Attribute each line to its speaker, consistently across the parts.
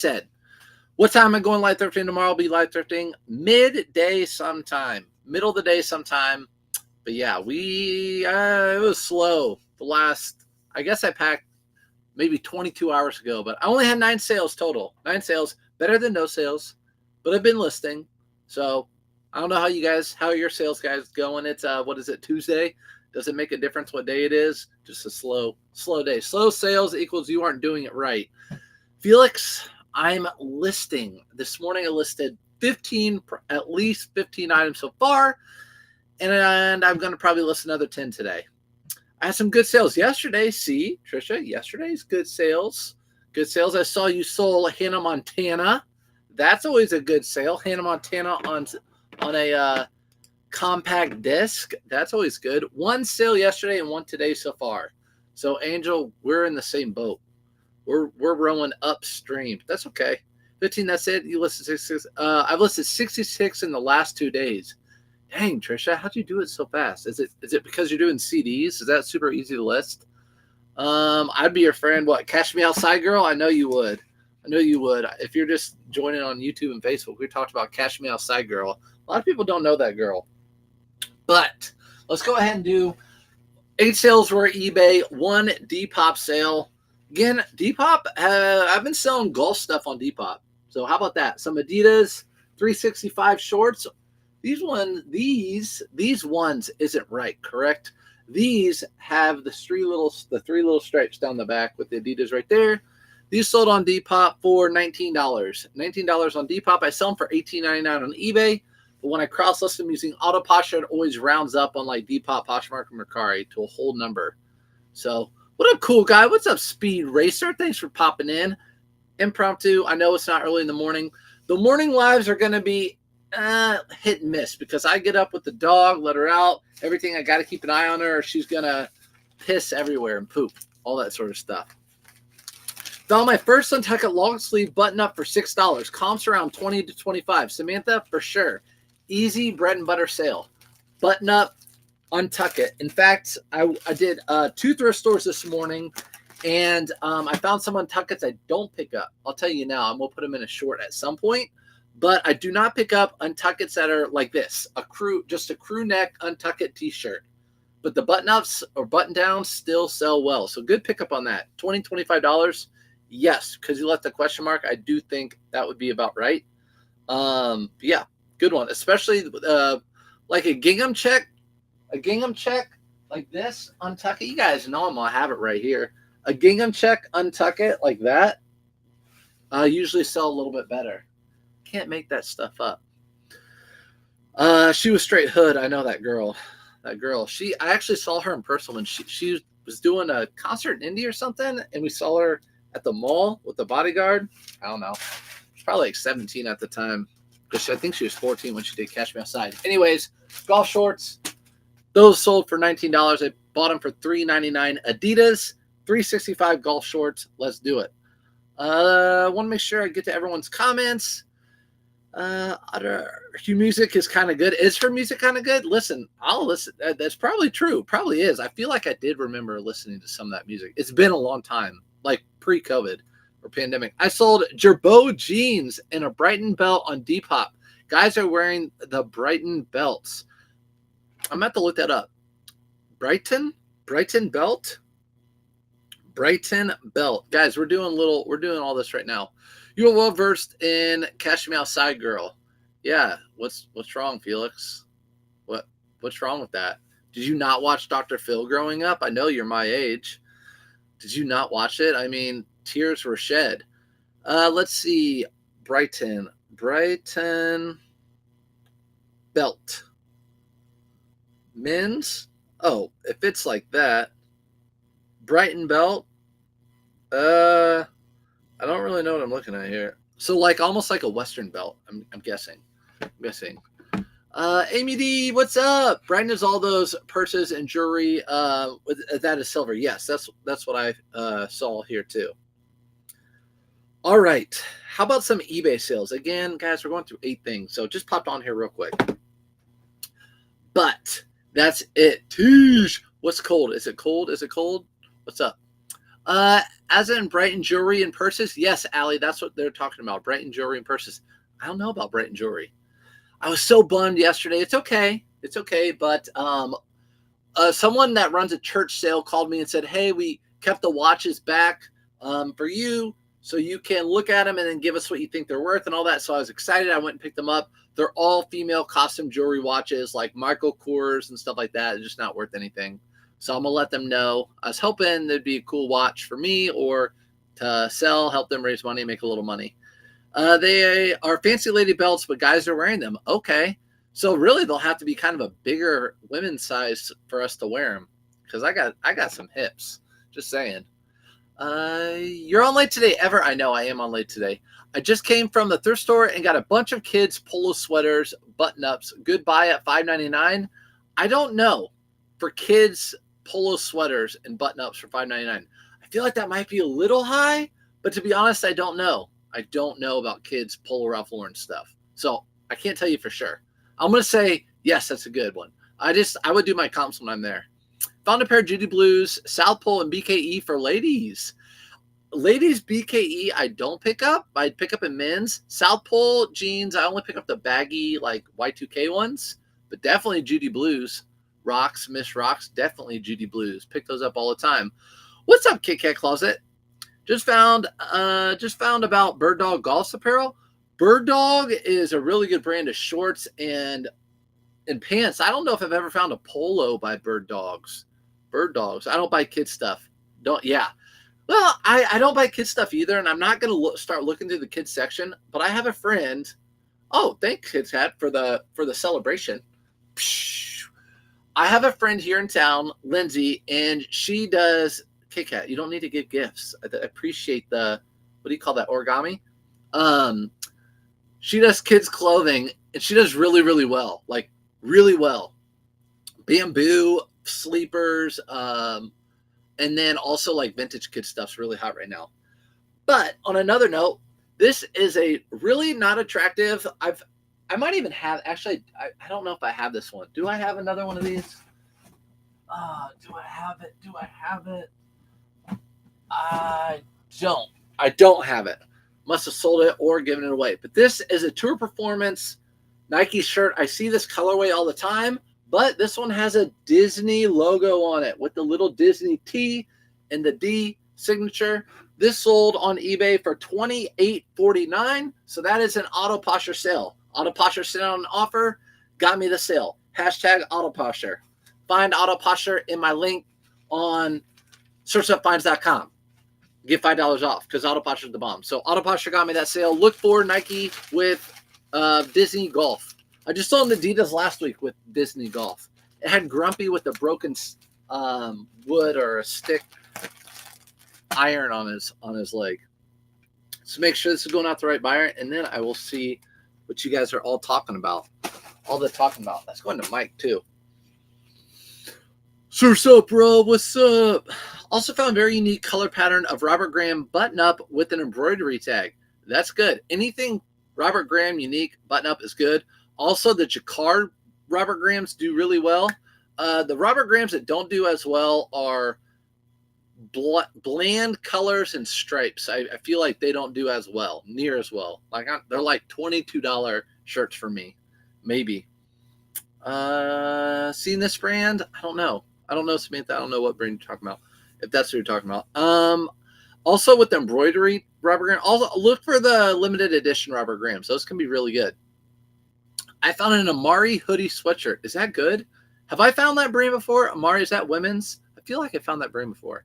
Speaker 1: said, what time am I going live thrifting tomorrow? I'll be live thrifting midday sometime, middle of the day sometime. But yeah, it was slow. The last, I guess I packed maybe 22 hours ago, but I only had 9 sales total. 9 sales, better than no sales, but I've been listing. So I don't know how your sales guys going. It's what is it, Tuesday? Does it make a difference what day it is? Just a slow day. Slow sales equals you aren't doing it right. Felix, I'm listing. This morning I listed at least 15 items so far, and I'm going to probably list another 10 today. I had some good sales yesterday. See, Trisha, yesterday's good sales. Good sales. I saw you sold Hannah Montana. That's always a good sale. Hannah Montana on a compact disc. That's always good. One sale yesterday and one today so far. So Angel, we're in the same boat. We're rowing upstream. That's okay. 15. That's it. You listed 66. I've listed 66 in the last 2 days. Dang, Trisha, how'd you do it so fast? Is it because you're doing CDs? Is that super easy to list? I'd be your friend. What, Cash Me Outside Girl? I know you would. If you're just joining on YouTube and Facebook, we talked about Cash Me Outside Girl. A lot of people don't know that girl. But let's go ahead and do 8 sales were eBay, 1 Depop sale. Again, Depop, I've been selling golf stuff on Depop. So how about that? Some Adidas 365 shorts. These ones isn't right, correct? These have the 3 little stripes down the back with the Adidas right there. These sold on Depop for $19. $19 on Depop. I sell them for $18.99 on eBay. But when I cross-list them using AutoPosture, it always rounds up on like Depop, Poshmark, and Mercari to a whole number. So what up, cool guy? What's up, Speed Racer? Thanks for popping in. Impromptu. I know it's not early in the morning. The morning lives are going to be hit and miss because I get up with the dog, let her out, everything. I got to keep an eye on her or she's going to piss everywhere and poop, all that sort of stuff. Found my first Untucked long sleeve button up for $6. Comps around 20 to 25. Samantha, for sure. Easy bread and butter sale. Button up, untuck it. In fact, I did 2 thrift stores this morning, and I found some untuckets I don't pick up. I'll tell you now. I'm going to put them in a short at some point. But I do not pick up untuckets that are like this. Just a crew neck untucked t-shirt. But the button-ups or button-downs still sell well. So good pickup on that. $20, $25. Yes, because you left the question mark. I do think that would be about right. Yeah, good one. Especially like a gingham check. A gingham check like this, untuck it. You guys know I'm going to have it right here. A gingham check, untuck it like that. Usually sell a little bit better. Can't make that stuff up. She was straight hood. I know that girl. I actually saw her in person when she was doing a concert in India or something, and we saw her at the mall with the bodyguard. I don't know. She's probably like 17 at the time. Because I think she was 14 when she did Cash Me Outside. Anyways, golf shorts. Those sold for $19. I bought them for $3.99. Adidas 365 golf shorts. Let's do it. I want to make sure I get to everyone's comments. Her music is kind of good. Is her music kind of good? Listen, I'll listen. That's probably true. Probably is. I feel like I did remember listening to some of that music. It's been a long time, like pre-COVID or pandemic. I sold Gerbeau jeans and a Brighton belt on Depop. Guys are wearing the Brighton belts. I'm going to have to look that up. Brighton belt. Brighton belt. Guys, we're doing all this right now. You're well versed in Cash Me Outside Girl. Yeah. What's wrong, Felix? What's wrong with that? Did you not watch Dr. Phil growing up? I know you're my age. Did you not watch it? I mean, tears were shed. Let's see. Brighton belt. Men's. Oh, if it's like that. Brighton belt. I don't really know what I'm looking at here. So like almost like a Western belt, I'm guessing. Amy D, what's up? Brighton is all those purses and jewelry that is silver. Yes, that's what I saw here too. All right. How about some eBay sales? Again, guys, we're going through 8 things. So just popped on here real quick. But that's it. Teesh. What's cold? Is it cold? What's up? As in Brighton jewelry and purses? Yes, Allie, that's what they're talking about. Brighton jewelry and purses. I don't know about Brighton jewelry. I was so bummed yesterday. It's okay. It's okay. But someone that runs a church sale called me and said, hey, we kept the watches back for you so you can look at them and then give us what you think they're worth and all that. So I was excited. I went and picked them up. They're all female costume jewelry watches like Michael Kors and stuff like that. They're just not worth anything. So I'm going to let them know. I was hoping there'd be a cool watch for me or to sell, help them raise money, make a little money. They are fancy lady belts, but guys are wearing them. Okay. So really they'll have to be kind of a bigger women's size for us to wear them because I got some hips. Just saying. You're on late today, Ever? I know I am on late today. I just came from the thrift store and got a bunch of kids' polo sweaters, button-ups. Good buy at $5.99. I don't know. For kids' polo sweaters and button-ups for $5.99. I feel like that might be a little high, but to be honest, I don't know. I don't know about kids' Polo Ralph Lauren stuff. So I can't tell you for sure. I'm going to say, yes, that's a good one. I would do my comps when I'm there. Found a pair of Judy Blues, South Pole, and BKE for ladies. Ladies BKE, I don't pick up. I'd pick up in men's. South Pole jeans, I only pick up the baggy, like Y2K ones. But definitely Judy Blues. Rocks, Miss Rocks, definitely Judy Blues. Pick those up all the time. What's up, Kit Kat Closet? Just found about Bird Dog Golf apparel. Bird Dog is a really good brand of shorts and pants. I don't know if I've ever found a polo by Bird Dogs. Bird Dogs. I don't buy kids stuff. Well, I don't buy kids stuff either, and I'm not going to start looking through the kids section. But I have a friend. Oh, thanks, Kids Hat, for the celebration. I have a friend here in town, Lindsay, and she does Kit Kat. You don't need to give gifts. I appreciate the, what do you call that, origami? She does kids clothing, and she does really, really well. Like, really well. Bamboo, sleepers, and then also like vintage kid stuff's really hot right now. But on another note, this is a really not attractive. I might even have, actually, I don't know if I have this one. Do I have another one of these? Do I have it? I don't have it. Must have sold it or given it away. But this is a Tour Performance Nike shirt. I see this colorway all the time, but this one has a Disney logo on it with the little Disney T and the D signature. This sold on eBay for $28.49. So that is an Auto Posture sale. Auto Posture sale on offer. Got me the sale. Hashtag Auto Posture. Find Auto Posture in my link on searchupfinds.com. Get $5 off because Auto Posture is the bomb. So Auto Posture got me that sale. Look for Nike with Disney Golf. I just saw an Adidas last week with Disney Golf. It had Grumpy with a broken wood or a stick iron on his leg. So make sure this is going out the right buyer, and then I will see what you guys are all talking about. All they're talking about. That's going to Mike too. So what's up, bro? What's up? Also found a very unique color pattern of Robert Graham button-up with an embroidery tag. That's good. Anything Robert Graham unique button-up is good. Also, the Jacquard Robert Grahams do really well. The Robert Grahams that don't do as well are bland colors and stripes. I feel like they don't do as well, near as well. They're like $22 shirts for me, maybe. Seen this brand? I don't know, Samantha. I don't know what brand you're talking about, if that's what you're talking about. Also with the embroidery Robert Graham, also look for the limited edition Robert Grahams. Those can be really good. I found an Amari hoodie sweatshirt. Is that good? Have I found that brand before? Amari, is that women's? I feel like I found that brand before.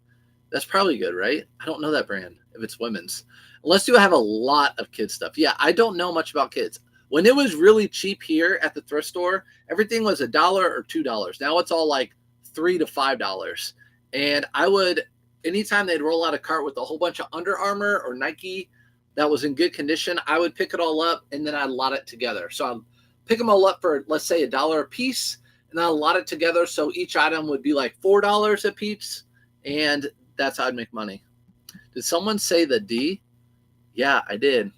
Speaker 1: That's probably good, right? I don't know that brand if it's women's. Unless you have a lot of kids stuff. Yeah, I don't know much about kids. When it was really cheap here at the thrift store, everything was $1 or $2. Now it's all like $3 to $5. And I would, anytime they'd roll out a cart with a whole bunch of Under Armour or Nike that was in good condition, I would pick it all up and then I'd lot it together. So I'd pick them all up for, let's say, $1 a piece, and I'd lot it together. So each item would be like $4 a piece, and that's how I'd make money. Did someone say the D? Yeah, I did.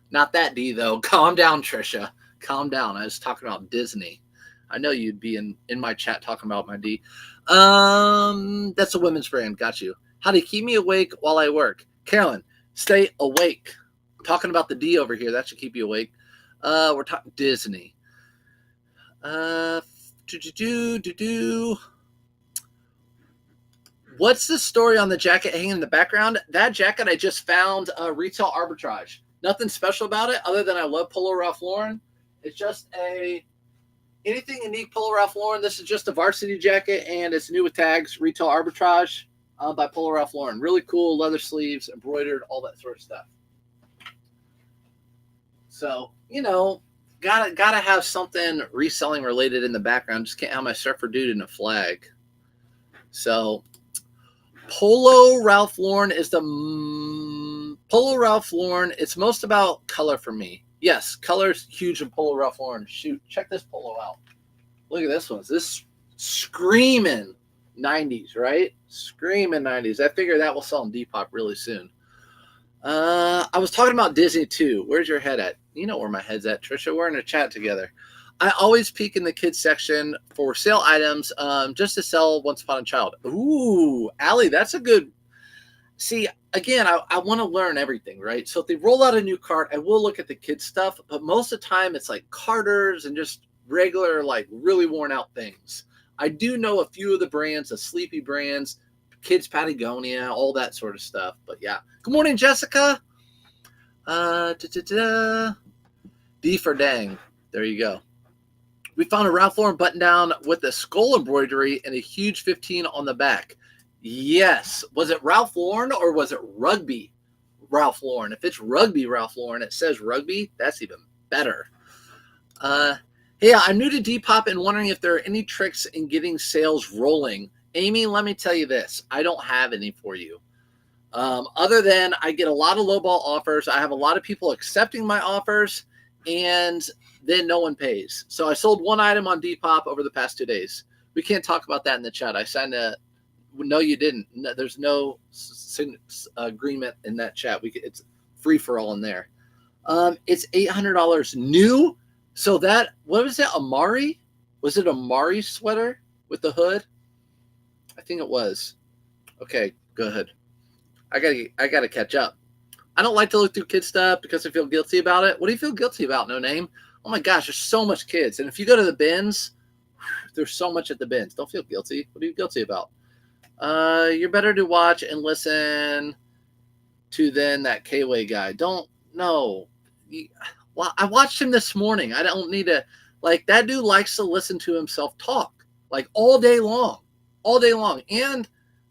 Speaker 1: Not that D, though. Calm down, Trisha. Calm down. I was talking about Disney. I know you'd be in my chat talking about my D. That's a women's brand. Got you. How to keep me awake while I work. Carolyn, stay awake. Talking about the D over here. That should keep you awake. We're talking Disney. What's the story on the jacket hanging in the background? That jacket I just found retail arbitrage. Nothing special about it other than I love Polo Ralph Lauren. It's just anything unique Polo Ralph Lauren. This is just a varsity jacket and it's new with tags, retail arbitrage by Polo Ralph Lauren. Really cool, leather sleeves, embroidered, all that sort of stuff. So, you know, gotta have something reselling related in the background. Just can't have my surfer dude in a flag. So Polo Ralph Lauren is Polo Ralph Lauren. It's most about color for me. Yes, color's huge in Polo Ralph Lauren. Shoot, check this polo out. Look at this one. This screaming 90s, right? Screaming 90s. I figure that will sell in Depop really soon. I was talking about Disney too. Where's your head at? You know where my head's at, Trisha. We're in a chat together. I always peek in the kids section for sale items just to sell Once Upon a Child. Ooh, Allie, that's a good. See, again, I want to learn everything, right? So if they roll out a new cart, I will look at the kids stuff, but most of the time it's like Carters and just regular, like really worn out things. I do know a few of the brands, the sleepy brands, Kids Patagonia, all that sort of stuff. But yeah. Good morning, Jessica. D for dang. There you go. We found a Ralph Lauren button down with a skull embroidery and a huge 15 on the back. Yes. Was it Ralph Lauren or was it Rugby Ralph Lauren? If it's Rugby Ralph Lauren, it says Rugby. That's even better. Hey, I'm new to Depop and wondering if there are any tricks in getting sales rolling. Amy, let me tell you this. I don't have any for you. Other than I get a lot of lowball offers. I have a lot of people accepting my offers and then no one pays. So I sold one item on Depop over the past 2 days. We can't talk about that in the chat. I signed a, no, you didn't. No, there's no agreement in that chat. It's free for all in there. It's $800 new. So that, what was that? Amari? Was it Amari sweater with the hood? I think it was. Okay, go ahead. I gotta catch up. I don't like to look through kid stuff because I feel guilty about it. What do you feel guilty about, No Name? Oh my gosh, there's so much kids. And if you go to the bins, there's so much at the bins. Don't feel guilty. What are you guilty about? You're better to watch and listen to than that K-Way guy. Don't, no. Well, I watched him this morning. I don't need to, like, that dude likes to listen to himself talk, like, all day long. And,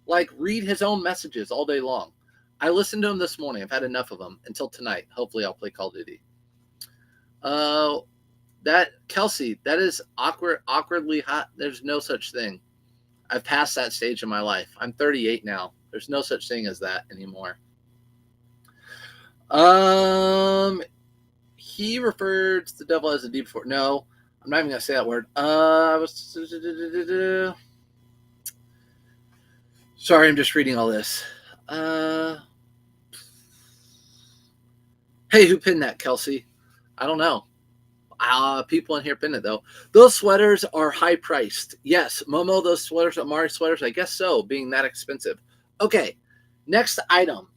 Speaker 1: like, read his own messages all day long. I listened to him this morning. I've had enough of him until tonight. Hopefully I'll play Call of Duty. That Kelsey, that is awkwardly hot. There's no such thing. I've passed that stage in my life. I'm 38 now. There's no such thing as that anymore. He referred to the devil as a deep before. No, I'm not even gonna say that word. Sorry, I'm just reading all this. Hey, who pinned that, Kelsey? I don't know. People in here pinned it, though. Those sweaters are high priced. Yes, Momo, those sweaters, Amari sweaters, I guess so, being that expensive. Okay, next item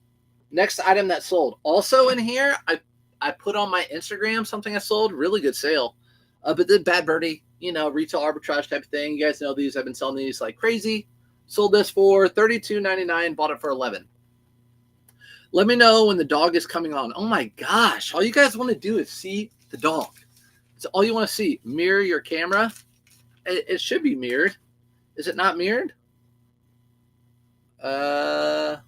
Speaker 1: that sold. Also in here, I put on my Instagram something I sold. Really good sale. But the Bad Birdie, retail arbitrage type of thing. You guys know these. I've been selling these like crazy. Sold this for $32.99. Bought it for $11. Let me know when the dog is coming on. Oh my gosh. All you guys want to do is see the dog. It's all you want to see. Mirror your camera. It should be mirrored. Is it not mirrored? No,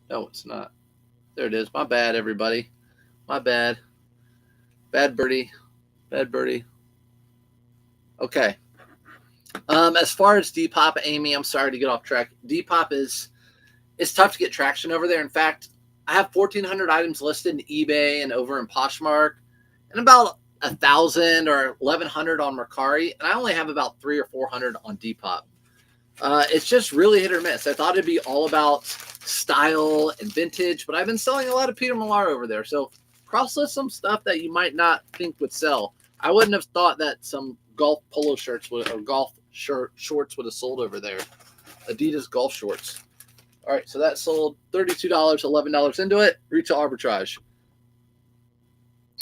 Speaker 1: it's not. There it is. My bad, everybody. My bad. Bad birdie. Okay. As far as Depop, Amy, I'm sorry to get off track. Depop it's tough to get traction over there. In fact, I have 1,400 items listed in eBay and over in Poshmark, and about 1,000 or 1,100 on Mercari, and I only have about 300 or 400 on Depop. It's just really hit or miss. I thought it'd be all about style and vintage, but I've been selling a lot of Peter Millar over there. So cross-list some stuff that you might not think would sell. I wouldn't have thought that some golf polo shirts or golf shorts would have sold over there. Adidas golf shorts. All right, so that sold $32, $11 into it. Retail arbitrage.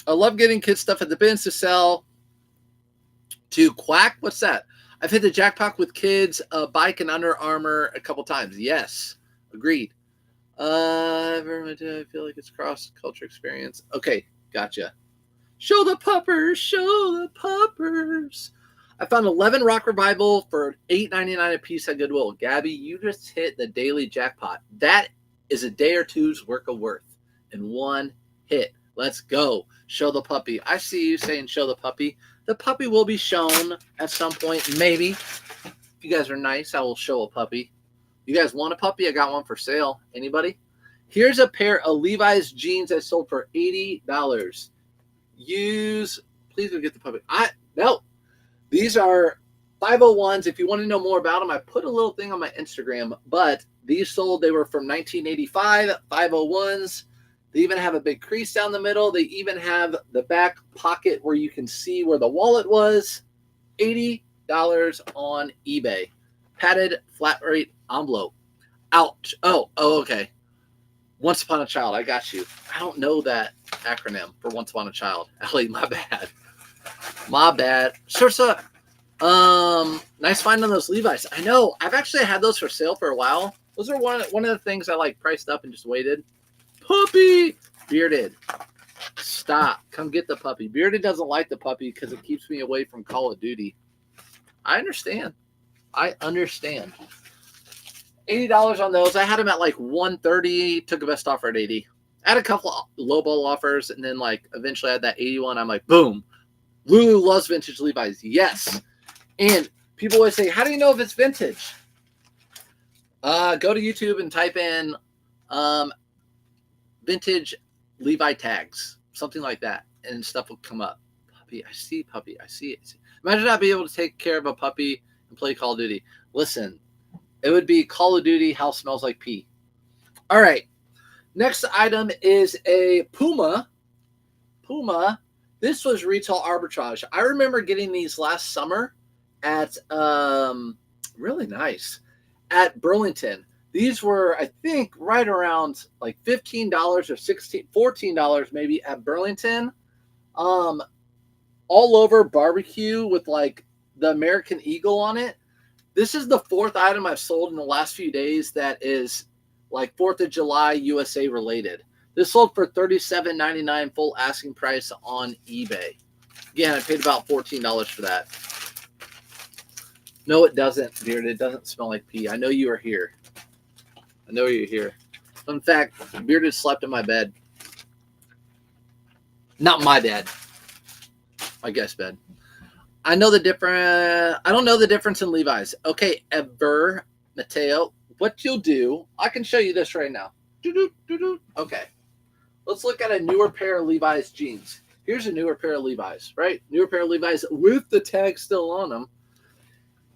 Speaker 1: I love getting kids stuff at the bins to sell. To quack, what's that? I've hit the jackpot with kids, a bike, and Under Armour a couple times. Yes, agreed. I feel like it's cross-culture experience. Okay, gotcha. Show the puppers, show the puppers. I found 11 Rock Revival for $8.99 a piece at Goodwill. Gabby, you just hit the daily jackpot. That is a day or two's worth of worth in one hit. Let's go. Show the puppy. I see you saying show the puppy. The puppy will be shown at some point, maybe. If you guys are nice, I will show a puppy. You guys want a puppy? I got one for sale. Anybody? Here's a pair of Levi's jeans I sold for $80. Please go get the puppy. No. These are 501s. If you want to know more about them, I put a little thing on my Instagram, but these sold, they were from 1985, 501s. They even have a big crease down the middle. They even have the back pocket where you can see where the wallet was. $80 on eBay. Padded flat rate envelope. Ouch. Oh, okay. Once Upon a Child. I got you. I don't know that acronym for Once Upon a Child. Ellie, my bad. My bad. Surf's up. Nice find on those Levi's. I know. I've actually had those for sale for a while. Those are one of the things I like priced up and just waited. Puppy! Bearded. Stop. Come get the puppy. Bearded doesn't like the puppy because it keeps me away from Call of Duty. I understand. $80 on those. I had them at like $130. Took a best offer at $80. I had a couple of lowball offers, and then like eventually I had that $81. I'm like, boom. Lulu loves vintage Levi's. Yes. And people always say, how do you know if it's vintage? Go to YouTube and type in vintage Levi tags, something like that, and stuff will come up. Puppy, I see puppy. I see it. Imagine not being able to take care of a puppy and play Call of Duty. Listen, it would be Call of Duty, House Smells Like Pee. All right. Next item is a Puma. This was retail arbitrage. I remember getting these last summer at really nice at Burlington. These were, I think, right around like $15 or $14 maybe at Burlington. All over barbecue with like the American Eagle on it. This is the fourth item I've sold in the last few days that is like 4th of July USA related. This sold for $37.99 full asking price on eBay. Again, I paid about $14 for that. No, it doesn't, Beard. It doesn't smell like pee. I know you are here. I know you're here. In fact, Bearded slept in my bed. Not my bed. My guest bed. I know the different. I don't know the difference in Levi's. Okay, Mateo, what you'll do, I can show you this right now. Okay. Let's look at a newer pair of Levi's jeans. Here's a newer pair of Levi's, right? Newer pair of Levi's with the tag still on them.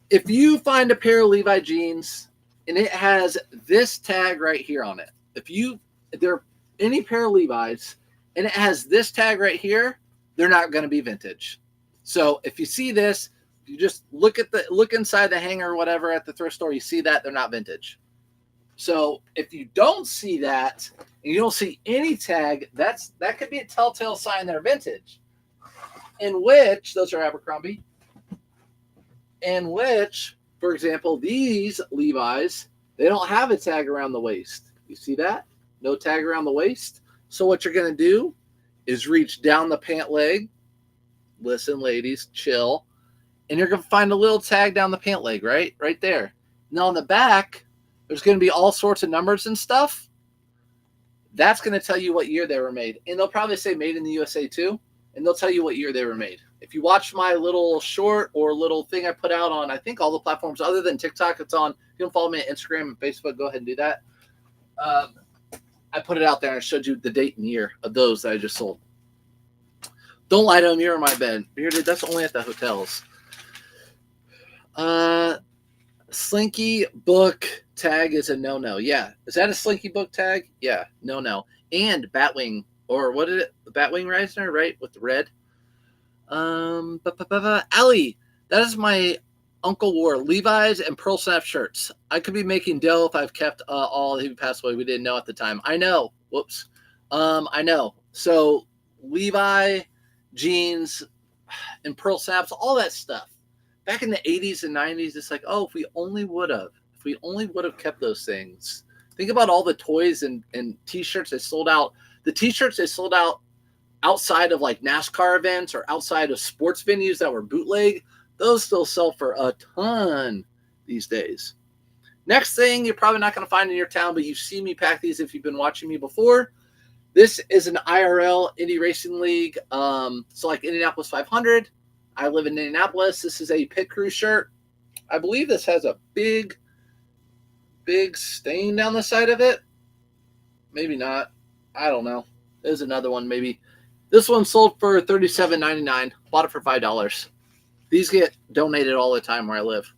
Speaker 1: If you find a pair of Levi jeans and it has this tag right here on it, if there any pair of Levi's and it has this tag right here, they're not going to be vintage. So if you see this, you just look inside the hanger or whatever at the thrift store, you see that they're not vintage. So if you don't see that and you don't see any tag, that could be a telltale sign they're vintage. In which, those are Abercrombie. In which, for example, these Levi's, they don't have a tag around the waist. You see that? No tag around the waist. So what you're going to do is reach down the pant leg. Listen, ladies, chill. And you're going to find a little tag down the pant leg, right? Right there. Now on the back, there's going to be all sorts of numbers and stuff. That's going to tell you what year they were made. And they'll probably say made in the USA too. And they'll tell you what year they were made. If you watch my little short or little thing I put out on, I think all the platforms other than TikTok, it's on. You can follow me on Instagram and Facebook. Go ahead and do that. I put it out there and I showed you the date and year of those that I just sold. Don't lie to them. You're in my bed. Bearded, that's only at the hotels. Slinky book tag is a no-no. Yeah. Is that a Slinky book tag? Yeah. No. And Batwing, or what is it? The Batwing Reisner, right? With the red. Allie, that is my Uncle wore Levi's and Pearl Snap shirts. I could be making dough if I've kept all. He passed away. We didn't know at the time. I know. Whoops. I know. So Levi jeans and Pearl Snaps, all that stuff. Back in the 80s and 90s, it's like, oh, if we only would have kept those things. Think about all the toys and T-shirts they sold out. The T-shirts they sold out outside of like NASCAR events or outside of sports venues that were bootleg. Those still sell for a ton these days. Next thing you're probably not going to find in your town, but you've seen me pack these if you've been watching me before. This is an IRL Indy Racing League. So like Indianapolis 500. I live in Indianapolis. This is a pit crew shirt. I believe this has a big stain down the side of it. Maybe not. I don't know. There's another one maybe. This one sold for $37.99. Bought it for $5. These get donated all the time where I live.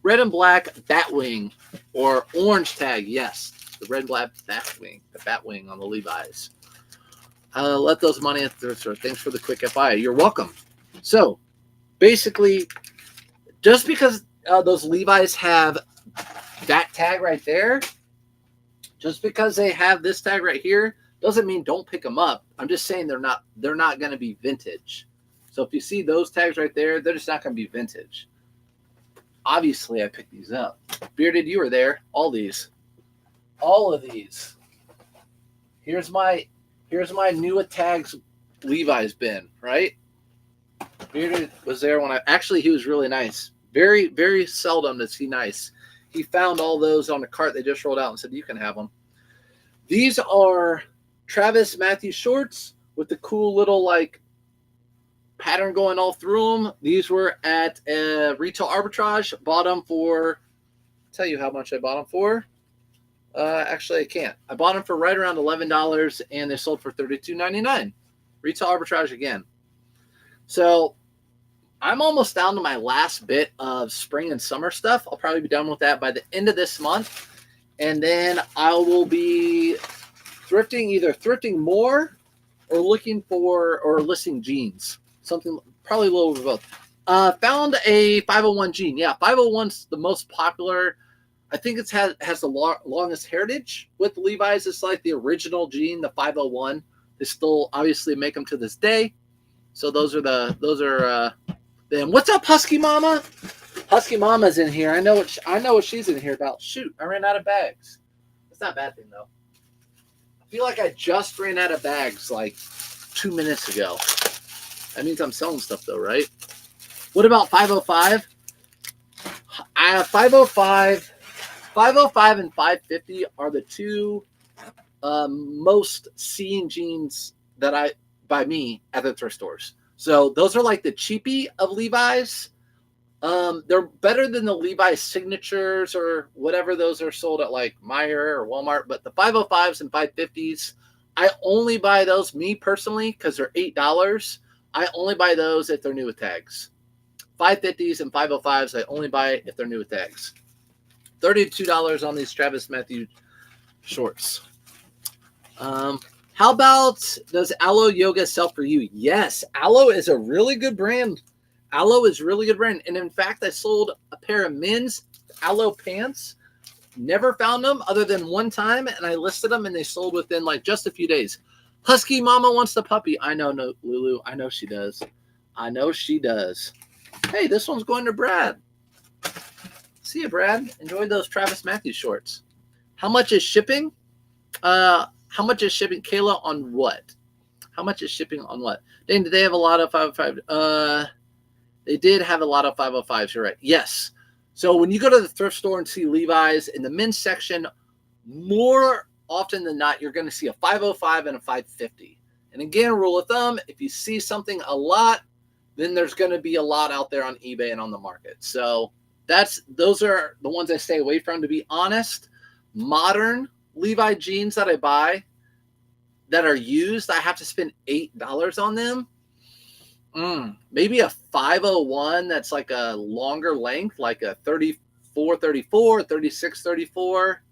Speaker 1: Red and black Batwing or orange tag. Yes, the red and black Batwing. The Batwing on the Levi's. Let those money at the thrift store. Thanks for the quick FI. You're welcome. So, basically, just because those Levi's have that tag right there, just because they have this tag right here, doesn't mean don't pick them up. I'm just saying they're not going to be vintage. So if you see those tags right there, they're just not going to be vintage. Obviously, I picked these up. Bearded, you were there. All of these. Here's my new tags Levi's bin, right? Bearded was there when he was really nice. Very, very seldom is he nice. He found all those on the cart they just rolled out and said, you can have them. These are Travis Matthew shorts with the cool little like pattern going all through them. These were at Retail Arbitrage. Bought them for, tell you how much I bought them for. Actually, I can't. I bought them for right around $11 and they sold for $32.99. Retail Arbitrage again. So I'm almost down to my last bit of spring and summer stuff. I'll probably be done with that by the end of this month. And then I will be either thrifting more or looking for or listing jeans. Something, probably a little bit of both. Found a 501 jean. Yeah, 501's the most popular. I think it has the longest heritage with Levi's. It's like the original jean, the 501. They still obviously make them to this day. So those are them. What's up, Husky Mama? Husky Mama's in here. I know what she's in here about. Shoot, I ran out of bags. That's not a bad thing though. I feel like I just ran out of bags like 2 minutes ago. That means I'm selling stuff though, right? What about 505? 505 and 550 are the two most seen jeans that by me at the thrift stores. So those are like the cheapie of Levi's. They're better than the Levi's signatures or whatever those are sold at like Meijer or Walmart. But the 505s and 550s, I only buy those, me personally, because they're $8. I only buy those if they're new with tags. 550s and 505s, I only buy if they're new with tags. $32 on these Travis Matthew shorts. How about, does Aloe Yoga sell for you? Yes, Aloe is a really good brand. Aloe is really good brand. And in fact, I sold a pair of men's Aloe pants. Never found them other than one time, and I listed them, and they sold within like just a few days. Husky Mama wants the puppy. I know, no, Lulu. I know she does. Hey, this one's going to Brad. See you, Brad. Enjoy those Travis Matthews shorts. How much is shipping? Kayla, on what? How much is shipping on what? Dang, did they have a lot of 505? They did have a lot of 505s. You're right. Yes. So when you go to the thrift store and see Levi's in the men's section, more often than not, you're going to see a 505 and a 550. And again, rule of thumb, if you see something a lot, then there's going to be a lot out there on eBay and on the market. So those are the ones I stay away from, to be honest. Modern Levi jeans that I buy that are used, I have to spend $8 on them. Maybe a 501 that's like a longer length, like a 34, 36, 34,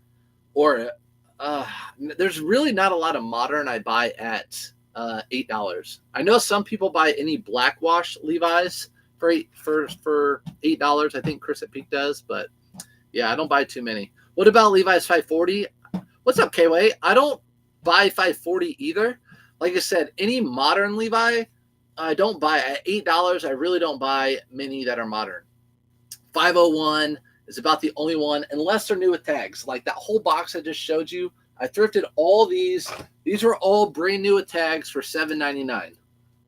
Speaker 1: or there's really not a lot of modern I buy at $8. I know some people buy any black wash Levi's for $8. I think Chris at Peak does, but yeah, I don't buy too many. What about Levi's 540? What's up, K-Way? I don't buy 540 either. Like I said, any modern Levi, I don't buy. At $8, I really don't buy many that are modern. 501 is about the only one, unless they're new with tags. Like that whole box I just showed you, I thrifted all these. These were all brand new with tags for $7.99.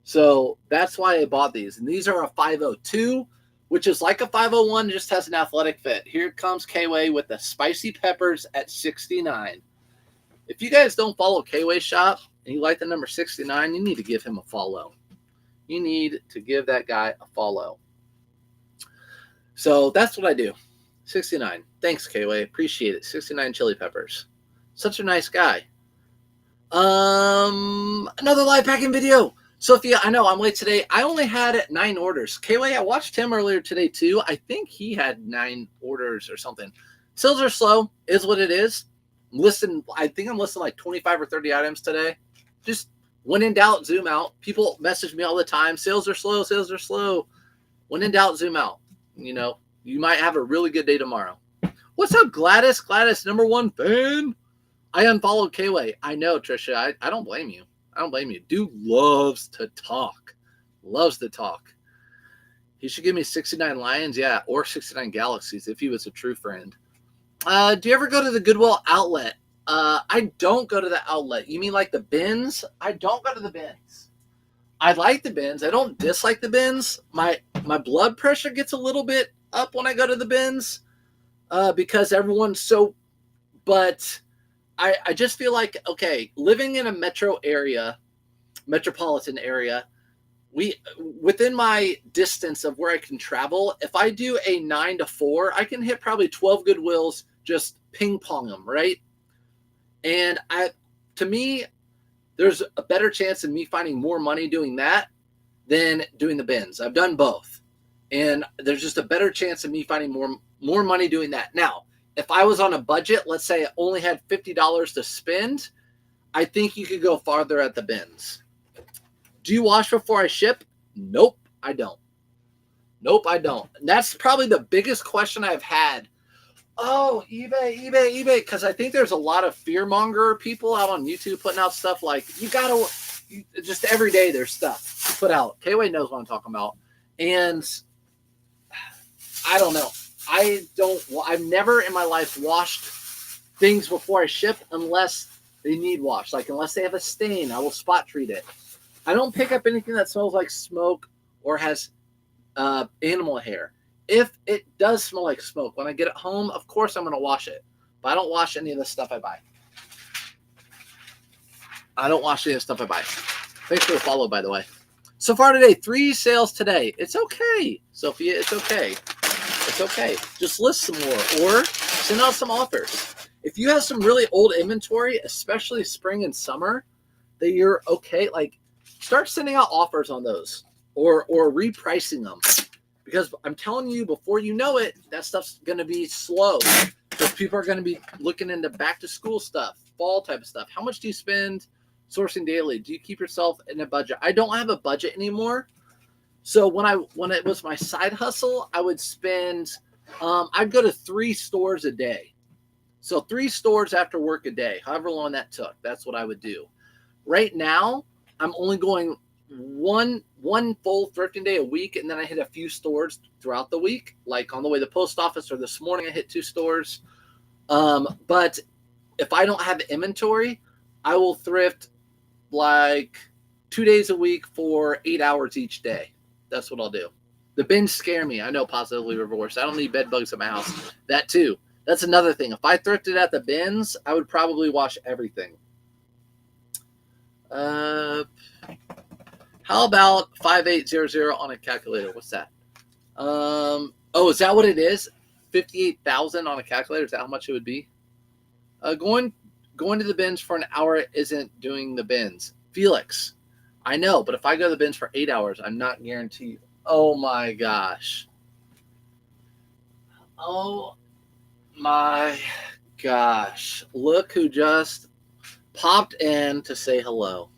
Speaker 1: So that's why I bought these. And these are a 502, which is like a 501, just has an athletic fit. Here comes K-Way with the spicy peppers at $69. If you guys don't follow K-Way Shop and you like the number 69, you need to give him a follow. You need to give that guy a follow. So that's what I do. 69. Thanks, K-Way. Appreciate it. 69 chili peppers. Such a nice guy. Another live packing video. Sophia, I know I'm late today. I only had 9 orders. K-Way, I watched him earlier today too. I think he had 9 orders or something. Sales are slow, is what it is. I think I'm listing like 25 or 30 items today. Just when in doubt, zoom out. People message me all the time. Sales are slow. Sales are slow. When in doubt, zoom out. You know, you might have a really good day tomorrow. What's up, Gladys? Gladys, #1 fan. I unfollowed K-Way. I know, Trisha. I don't blame you. I don't blame you. Dude loves to talk. Loves to talk. He should give me 69 lions, yeah, or 69 galaxies if he was a true friend. Do you ever go to the Goodwill outlet? I don't go to the outlet. You mean like the bins? I don't go to the bins. I like the bins. I don't dislike the bins. My blood pressure gets a little bit up when I go to the bins because everyone's so, but I just feel like, okay, living in a metropolitan area, within my distance of where I can travel, if I do a 9 to 4, I can hit probably 12 Goodwills, just ping pong them, right? And to me, there's a better chance of me finding more money doing that than doing the bins. I've done both. And there's just a better chance of me finding more money doing that. Now, if I was on a budget, let's say I only had $50 to spend, I think you could go farther at the bins. Do you wash before I ship? Nope, I don't. Nope, I don't. And that's probably the biggest question I've had. Oh, eBay, because I think there's a lot of fearmonger people out on YouTube putting out stuff like, just every day there's stuff put out. K-Way knows what I'm talking about. And I don't know. I've never in my life washed things before I ship unless they need washed. Like unless they have a stain, I will spot treat it. I don't pick up anything that smells like smoke or has animal hair. If it does smell like smoke, when I get it home, of course I'm going to wash it. But I don't wash any of the stuff I buy. I don't wash any of the stuff I buy. Thanks for the follow, by the way. So far today, 3 sales today. It's okay, Sophia. It's okay. It's okay. Just list some more or send out some offers. If you have some really old inventory, especially spring and summer, that you're okay, like start sending out offers on those or repricing them. Because I'm telling you, before you know it, that stuff's going to be slow. Because people are going to be looking into back to school stuff, fall type of stuff. How much do you spend sourcing daily? Do you keep yourself in a budget? I don't have a budget anymore. So when it was my side hustle, I would spend, I'd go to 3 stores a day. So 3 stores after work a day, however long that took. That's what I would do. Right now, I'm only going one full thrifting day a week, and then I hit a few stores throughout the week. Like on the way to the post office or this morning, I hit 2 stores. But if I don't have inventory, I will thrift like 2 days a week for 8 hours each day. That's what I'll do. The bins scare me. I know, positively reversed. I don't need bed bugs at my house. That too. That's another thing. If I thrifted at the bins, I would probably wash everything. How about 5800 on a calculator? What's that? Is that what it is? 58,000 on a calculator? Is that how much it would be? Going to the bins for an hour isn't doing the bins. Felix, I know, but if I go to the bins for 8 hours, I'm not guaranteed. Oh my gosh. Oh my gosh. Look who just popped in to say hello.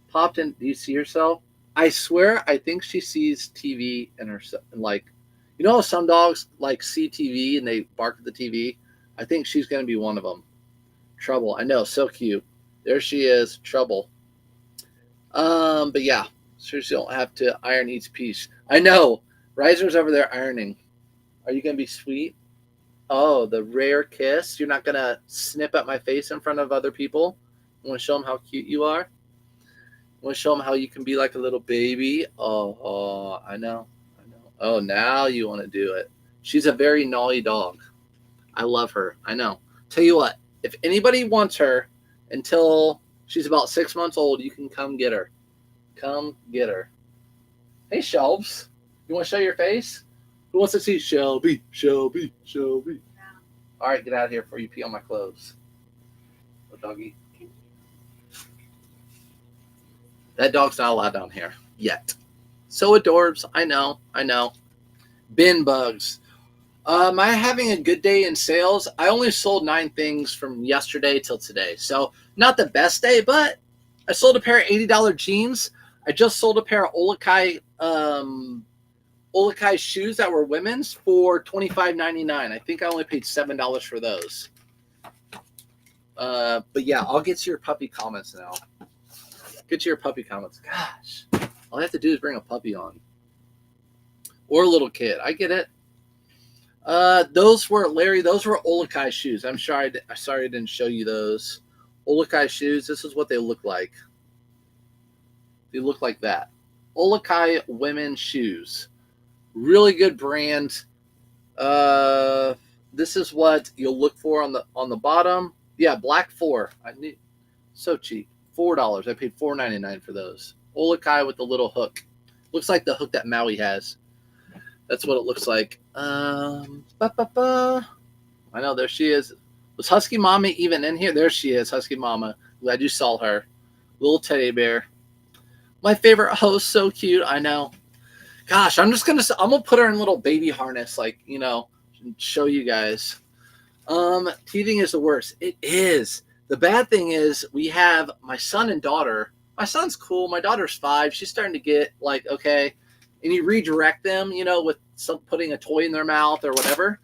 Speaker 1: Popped in. Do you see yourself? I swear, I think she sees TV and her like, you know, some dogs like see TV and they bark at the TV. I think she's gonna be one of them. Trouble. I know, so cute. There she is, Trouble. But yeah, so you don't have to iron each piece. I know. Riser's over there ironing. Are you gonna be sweet? Oh, the rare kiss. You're not gonna snip at my face in front of other people. You want to show them how cute you are. You want to show them how you can be like a little baby. Oh, I know. I know. Oh, now you want to do it. She's a very naughty dog. I love her. I know. Tell you what, if anybody wants her until she's about 6 months old, you can come get her. Come get her. Hey, Shelves. You want to show your face? Who wants to see Shelby? Shelby. Shelby. All right, get out of here before you pee on my clothes. Oh, doggy. That dog's not allowed down here yet. So adorbs. I know. I know. Bin bugs. Am I having a good day in sales? I only sold 9 things from yesterday till today. So not the best day, but I sold a pair of $80 jeans. I just sold a pair of Olukai shoes that were women's for $25.99. I think I only paid $7 for those. But yeah, I'll get to your puppy comments now. Get to your puppy comments. Gosh, all I have to do is bring a puppy on. Or a little kid. I get it. Those were, Larry, those were Olukai shoes. I'm sorry I didn't show you those. Olukai shoes, this is what they look like. They look like that. Olukai women's shoes. Really good brand. This is what you'll look for on the bottom. Yeah, black 4. I need so cheap. $4. I paid $4.99 for those. Olukai with the little hook. Looks like the hook that Maui has. That's what it looks like. I know, there she is. Was Husky Mama even in here? There she is, Husky Mama. Glad you saw her. Little teddy bear. My favorite host, so cute. I know. Gosh, I'm gonna put her in a little baby harness, like, you know, and show you guys. Teething is the worst. It is. The bad thing is we have my son and daughter. My son's cool. My daughter's 5. She's starting to get like, okay. And you redirect them, you know, with putting a toy in their mouth or whatever.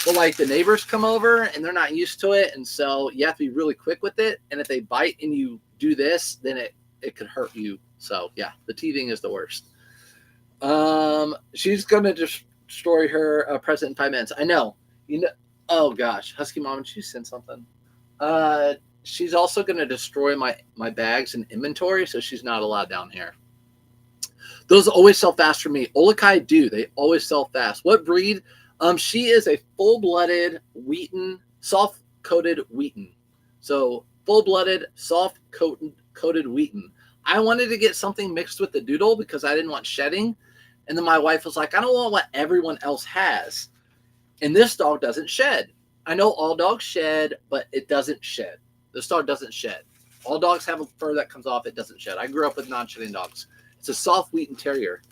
Speaker 1: But like the neighbors come over and they're not used to it. And so you have to be really quick with it. And if they bite and you do this, then it could hurt you. So yeah, the teething is the worst. She's going to destroy her present in 5 minutes. I know. You know. Oh gosh, Husky Mom, she sent something. She's also going to destroy my bags and inventory, so she's not allowed down here. Those always sell fast for me. Olukai do. They always sell fast. What breed? She is a full-blooded Wheaton, soft-coated Wheaton. So full-blooded, soft-coated Wheaton. I wanted to get something mixed with the Doodle because I didn't want shedding. And then my wife was like, I don't want what everyone else has. And this dog doesn't shed. I know all dogs shed, but it doesn't shed. This dog doesn't shed. All dogs have a fur that comes off. It doesn't shed. I grew up with non-shedding dogs. It's a soft Wheaton Terrier.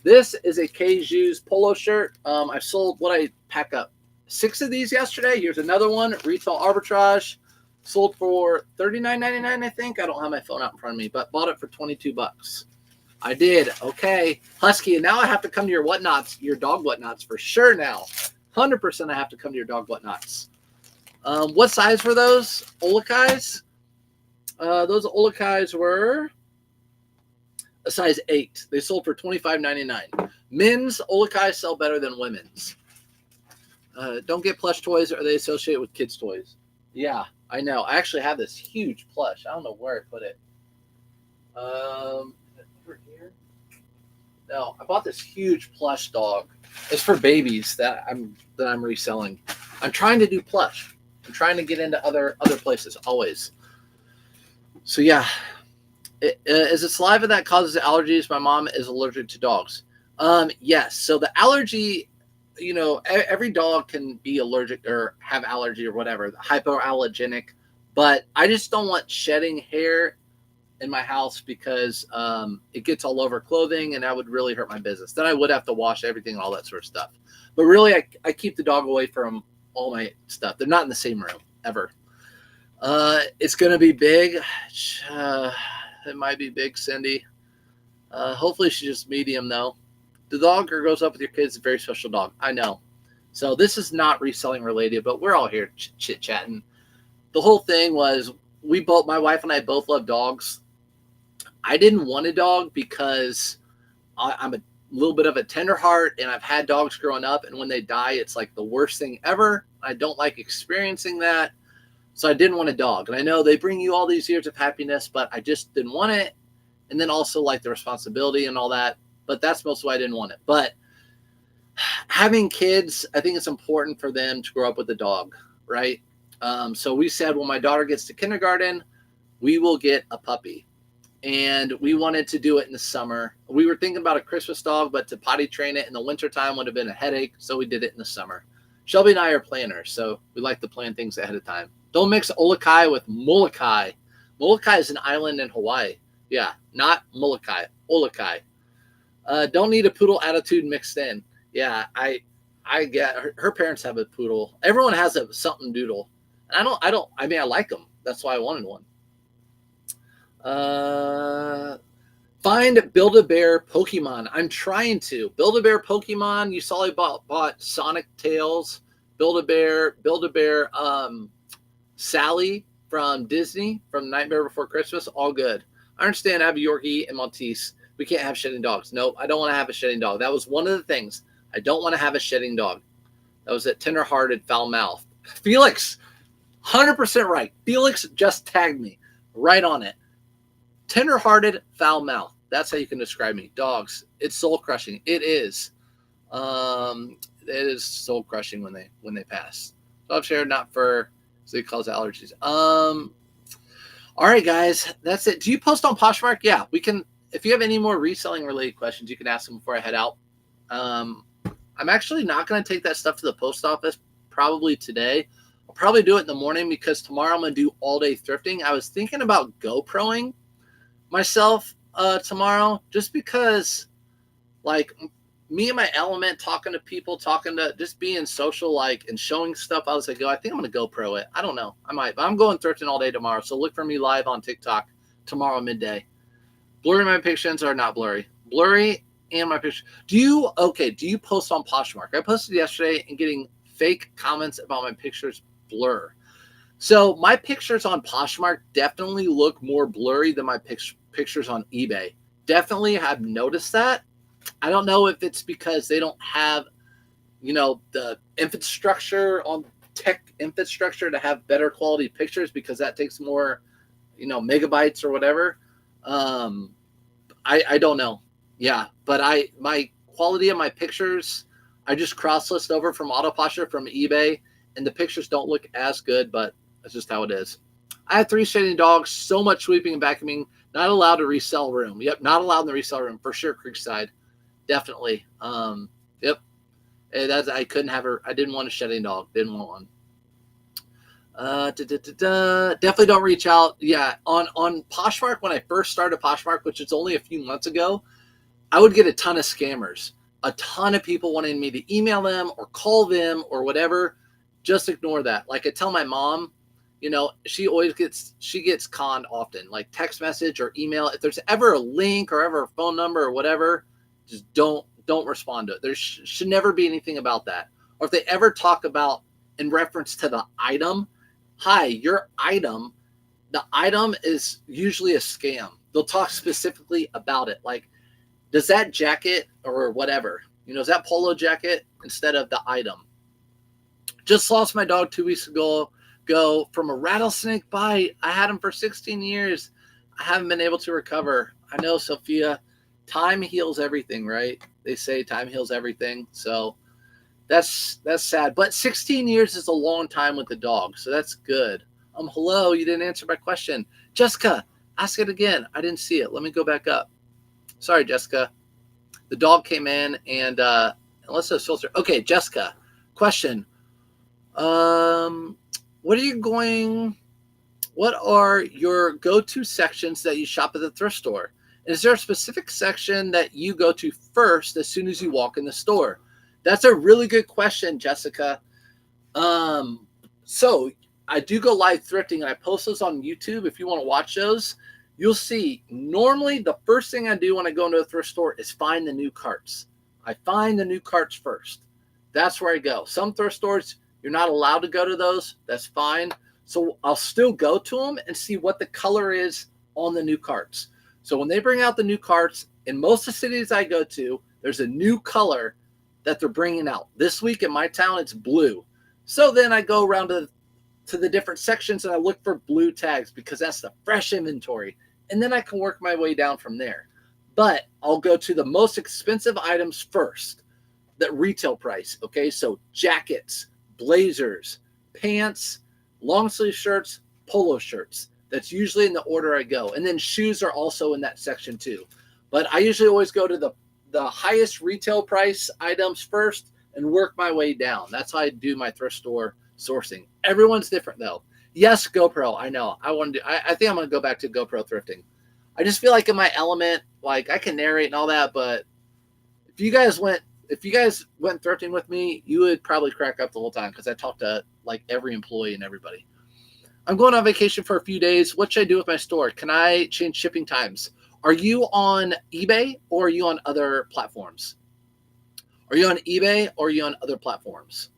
Speaker 1: This is a Kju's polo shirt. I sold what I pack up 6 of these yesterday. Here's another one. Retail arbitrage. Sold for $39.99, I think. I don't have my phone out in front of me, but bought it for $22. I did. Okay. Husky. And now I have to come to your whatnots, your dog whatnots for sure now. 100% I have to come to your dog whatnots. What size were those Olukais? Those Olukais were a size 8. They sold for $25.99. Men's Olukais sell better than women's. Don't get plush toys, or they associate with kids' toys. Yeah, I know. I actually have this huge plush. I don't know where I put it. Over here? No, I bought this huge plush dog. It's for babies that I'm reselling. I'm trying to do plush. I'm trying to get into other places always. So yeah, is it saliva that causes allergies? My mom is allergic to dogs. Yes. So the allergy, you know, every dog can be allergic or have allergy or whatever, hypoallergenic. But I just don't want shedding hair in my house because it gets all over clothing and that would really hurt my business. Then I would have to wash everything and all that sort of stuff. But really, I keep the dog away from all my stuff. They're not in the same room ever. It's going to be big. It might be big, Cindy. Hopefully she's just medium though. The dog that grows up with your kids is a very special dog. I know. So this is not reselling related, but we're all here chit chatting. The whole thing was my wife and I both love dogs. I didn't want a dog because I'm a little bit of a tender heart, and I've had dogs growing up, and when they die, it's like the worst thing ever. I don't like experiencing that. So I didn't want a dog. And I know they bring you all these years of happiness, but I just didn't want it. And then also like the responsibility and all that. But that's mostly why I didn't want it. But having kids, I think it's important for them to grow up with a dog, right? So we said when my daughter gets to kindergarten, we will get a puppy. And we wanted to do it in the summer. We were thinking about a Christmas dog, but to potty train it in the wintertime would have been a headache. So we did it in the summer. Shelby and I are planners, so we like to plan things ahead of time. Don't mix Molokai with Molokai. Molokai is an island in Hawaii. Yeah, not Molokai, Molokai. Don't need a poodle attitude mixed in. Yeah, I get her parents have a poodle. Everyone has a something doodle. I mean, I like them. That's why I wanted one. Find Build-A-Bear Pokemon. I'm trying to. Build-A-Bear Pokemon. You saw I bought Sonic Tails, Build-A-Bear, Sally from Disney, from Nightmare Before Christmas. All good. I understand I have a Yorkie and Maltese. We can't have shedding dogs. Nope, I don't want to have a shedding dog. That was one of the things. I don't want to have a shedding dog. That was that tender-hearted, foul mouth. Felix, 100% right. Felix just tagged me right on it. Tender-hearted, foul mouth. That's how you can describe me. Dogs. It's soul crushing. It is. It is soul crushing when they pass. Dog share, not fur. So it causes allergies. All right, guys. That's it. Do you post on Poshmark? Yeah, we can. If you have any more reselling related questions, you can ask them before I head out. I'm actually not going to take that stuff to the post office probably today. I'll probably do it in the morning because tomorrow I'm going to do all day thrifting. I was thinking about GoProing myself tomorrow, just because like me and my element, talking to people, just being social, like, and showing stuff as I go. I think I'm gonna GoPro it. I don't know, I might, but I'm going thrifting all day tomorrow, so look for me live on TikTok tomorrow midday. Blurry my pictures are not blurry and my picture. Do you post on Poshmark? I posted yesterday and getting fake comments about my pictures blur. So my pictures on Poshmark definitely look more blurry than my pictures on eBay. Definitely have noticed that. I don't know if it's because they don't have, the infrastructure on tech infrastructure to have better quality pictures, because that takes more, megabytes or whatever. I don't know. Yeah, but my quality of my pictures, I just cross-list over from Autoposture from eBay, and the pictures don't look as good, but that's just how it is. I had 3 shedding dogs, so much sweeping and vacuuming, not allowed to resell room. Yep, not allowed in the resell room, for sure, Creekside. Definitely. Yep. I couldn't have her. I didn't want a shedding dog. Didn't want one. Definitely don't reach out. Yeah, on Poshmark, when I first started Poshmark, which is only a few months ago, I would get a ton of scammers. A ton of people wanting me to email them or call them or whatever. Just ignore that. Like I tell my mom, she gets conned often, like text message or email. If there's ever a link or ever a phone number or whatever, just don't respond to it. There should never be anything about that. Or if they ever talk about in reference to the item, hi, your item, the item is usually a scam. They'll talk specifically about it. Like, does that jacket or whatever, is that polo jacket instead of the item? Just lost my dog 2 weeks ago from a rattlesnake bite. I had him for 16 years. I haven't been able to recover. I know, Sophia, time heals everything, right? They say time heals everything. So that's sad. But 16 years is a long time with the dog, so that's good. Hello, you didn't answer my question. Jessica, ask it again. I didn't see it. Let me go back up. Sorry, Jessica. The dog came in and unless it's filter. Okay, Jessica, question. What are your go-to sections that you shop at the thrift store? Is there a specific section that you go to first as soon as you walk in the store? That's a really good question, Jessica. So I do go live thrifting, and I post those on YouTube. If you want to watch those, you'll see normally the first thing I do when I go into a thrift store is find the new carts. I find the new carts first. That's where I go. Some thrift stores, you're not allowed to go to those. That's fine. So I'll still go to them and see what the color is on the new carts. So when they bring out the new carts, in most of the cities I go to, there's a new color that they're bringing out. This week in my town, it's blue. So then I go around to the different sections and I look for blue tags because that's the fresh inventory. And then I can work my way down from there. But I'll go to the most expensive items first, the retail price. Okay, so jackets, blazers, pants, long sleeve shirts, polo shirts. That's usually in the order I go. And then shoes are also in that section too. But I usually always go to the highest retail price items first and work my way down. That's how I do my thrift store sourcing. Everyone's different though. Yes, GoPro. I know. I think I'm going to go back to GoPro thrifting. I just feel like in my element, like I can narrate and all that, but if you guys went thrifting with me, you would probably crack up the whole time because I talked to like every employee and everybody. I'm going on vacation for a few days. What should I do with my store? Can I change shipping times? Are you on eBay or are you on other platforms? Are you on eBay or are you on other platforms?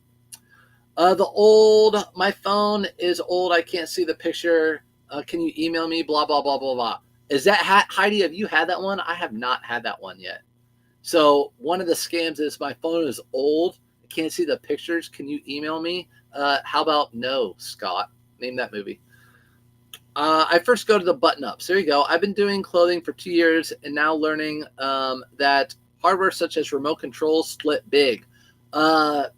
Speaker 1: My phone is old. I can't see the picture. Can you email me? Blah, blah, blah, blah, blah. Is that Heidi? Have you had that one? I have not had that one yet. So one of the scams is my phone is old. I can't see the pictures. Can you email me? How about no, Scott? Name that movie. I first go to the button ups. There you go. I've been doing clothing for 2 years and now learning that hardware such as remote controls split big.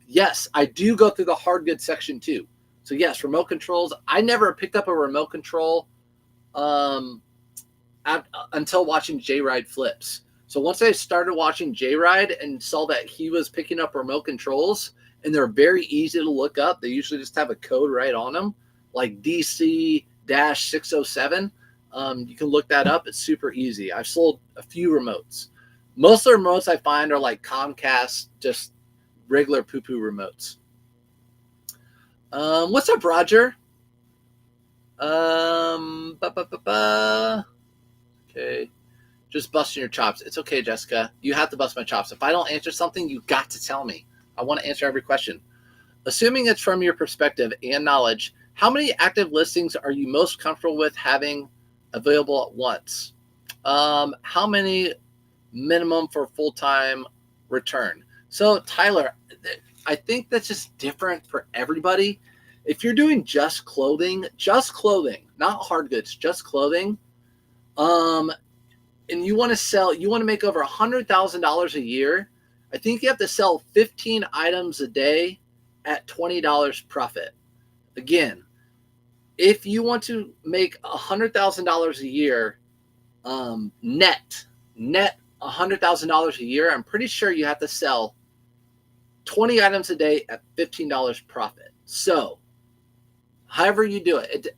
Speaker 1: Yes, I do go through the hard goods section too. So yes, remote controls. I never picked up a remote control until watching J-Ride flips. So once I started watching J-Ride and saw that he was picking up remote controls, and they're very easy to look up. They usually just have a code right on them, like DC-607. You can look that up. It's super easy. I've sold a few remotes. Most of the remotes I find are like Comcast, just regular poo-poo remotes. What's up, Roger? Okay. Just busting your chops. It's okay, Jessica. You have to bust my chops. If I don't answer something, you got to tell me. I want to answer every question. Assuming it's from your perspective and knowledge, how many active listings are you most comfortable with having available at once? How many minimum for full-time return? So, Tyler, I think that's just different for everybody. If you're doing just clothing, not hard goods, just clothing, and you want to make over $100,000 a year, I think you have to sell 15 items a day at $20 profit. Again, if you want to make $100,000 a year, net $100,000 a year, I'm pretty sure you have to sell 20 items a day at $15 profit. So, however you do it,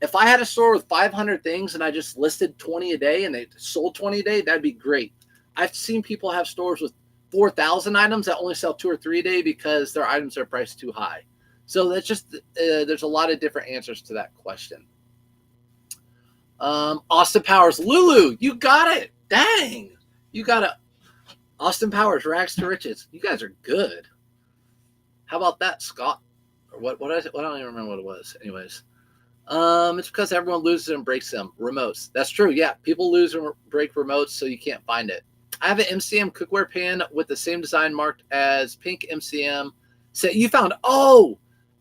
Speaker 1: if I had a store with 500 things and I just listed 20 a day and they sold 20 a day, that'd be great. I've seen people have stores with 4,000 items that only sell 2 or 3 a day because their items are priced too high. So that's just, there's a lot of different answers to that question. Austin Powers, Lulu, you got it. Dang, you got it. Austin Powers, Rags to Riches. You guys are good. How about that, Scott? Or what? I don't even remember what it was. Anyways, it's because everyone loses and breaks them. Remotes. That's true. Yeah, people lose and break remotes, so you can't find it. I have an MCM cookware pan with the same design marked as pink MCM. So you found,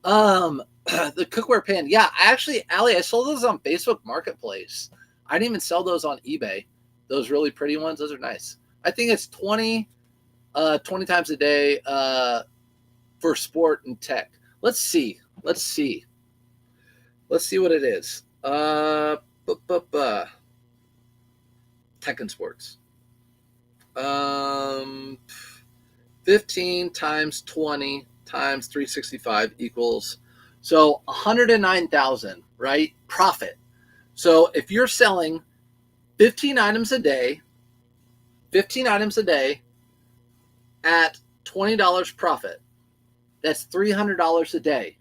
Speaker 1: the cookware pan. Yeah, actually, Allie, I sold those on Facebook Marketplace. I didn't even sell those on eBay. Those really pretty ones, those are nice. I think it's 20 times a day for sport and tech. Let's see what it is. Tech and sports. 15 times 20 times 365 equals, so 109,000, right? Profit. So if you're selling 15 items a day at $20 profit, that's $300 a day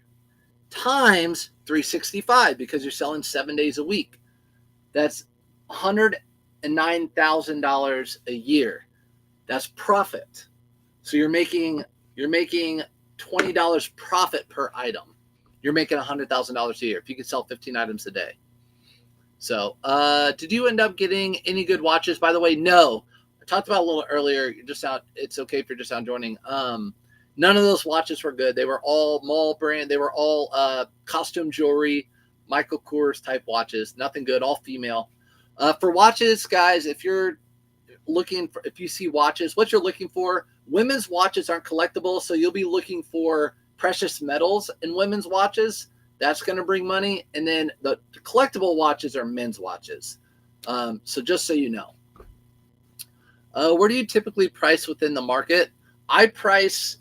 Speaker 1: times 365 because you're selling 7 days a week. That's $109,000 a year. That's profit. So you're making $20 profit per item. You're making $100,000 a year if you could sell 15 items a day. So, did you end up getting any good watches? By the way, no. I talked about a little earlier. You're just out. It's okay if you're just out joining. None of those watches were good. They were all mall brand. They were all costume jewelry, Michael Kors type watches. Nothing good. All female. For watches, guys, if you see watches, what you're looking for, women's watches aren't collectible, so you'll be looking for precious metals in women's watches. That's going to bring money. And then the collectible watches are men's watches. So just so you know. Where do you typically price within the market? I price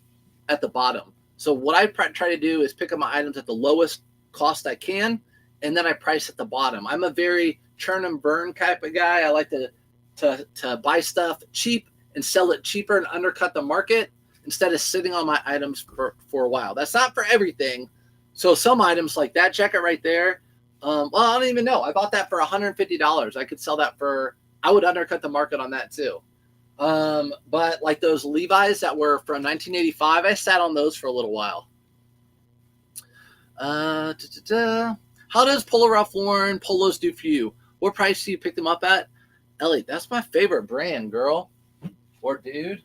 Speaker 1: at the bottom. So what I try to do is pick up my items at the lowest cost I can, and then I price at the bottom. I'm a very churn and burn type of guy. I like to buy stuff cheap and sell it cheaper and undercut the market instead of sitting on my items for a while. That's not for everything. So some items like that jacket right there, well, I don't even know. I bought that for $150. I could sell that I would undercut the market on that too. But like those Levi's that were from 1985, I sat on those for a little while. How does Polo Ralph Lauren polos do for you? What price do you pick them up at? Ellie, that's my favorite brand, girl. Or dude.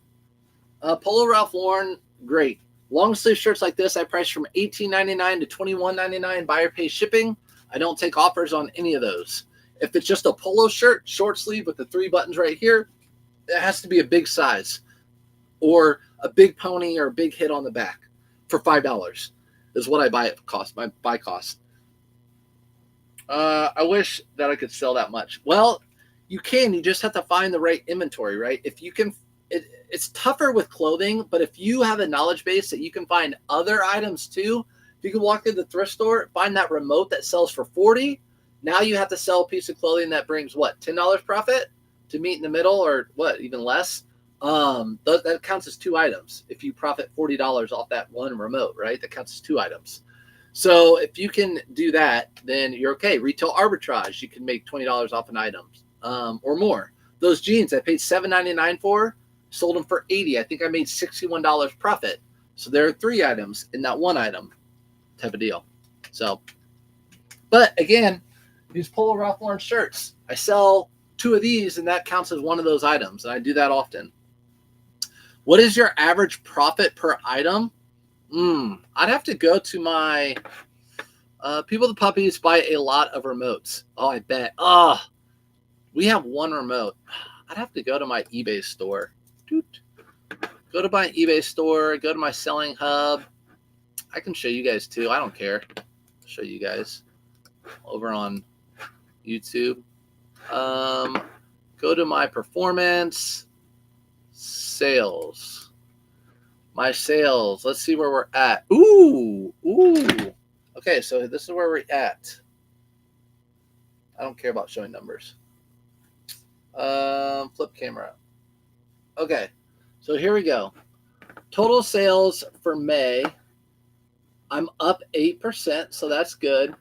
Speaker 1: Polo Ralph Lauren, great. Long sleeve shirts like this, I price from $18.99 to $21.99. Buyer pays shipping. I don't take offers on any of those. If it's just a polo shirt, short sleeve with the 3 buttons right here, it has to be a big size or a big pony or a big hit on the back for $5 is what I buy it cost. My buy cost. I wish that I could sell that much. Well, you can. You just have to find the right inventory, right? If you can, it's tougher with clothing, but if you have a knowledge base that you can find other items too, if you can walk through the thrift store, find that remote that sells for $40, now you have to sell a piece of clothing that brings what, $10 profit to meet in the middle, or what, even less. That counts as 2 items. If you profit $40 off that one remote, right? That counts as 2 items. So if you can do that, then you're okay. Retail arbitrage, you can make $20 off an item or more. Those jeans I paid $7.99 for, sold them for $80. I think I made $61 profit. So there are 3 items in that 1 item type of deal. So, but again, these Polo Ralph Lauren shirts, I sell 2 of these, and that counts as 1 of those items. And I do that often. What is your average profit per item? I'd have to go to my People the Puppies buy a lot of remotes. Oh, I bet. We have 1 remote. I'd have to go to my eBay store. Go to my eBay store. Go to my selling hub. I can show you guys too. I don't care. I'll show you guys over on YouTube. Go to my performance sales. My sales. Let's see where we're at. Ooh. Okay, so this is where we're at. I don't care about showing numbers. Flip camera. Okay, so here we go. Total sales for May. I'm up 8%, so that's good.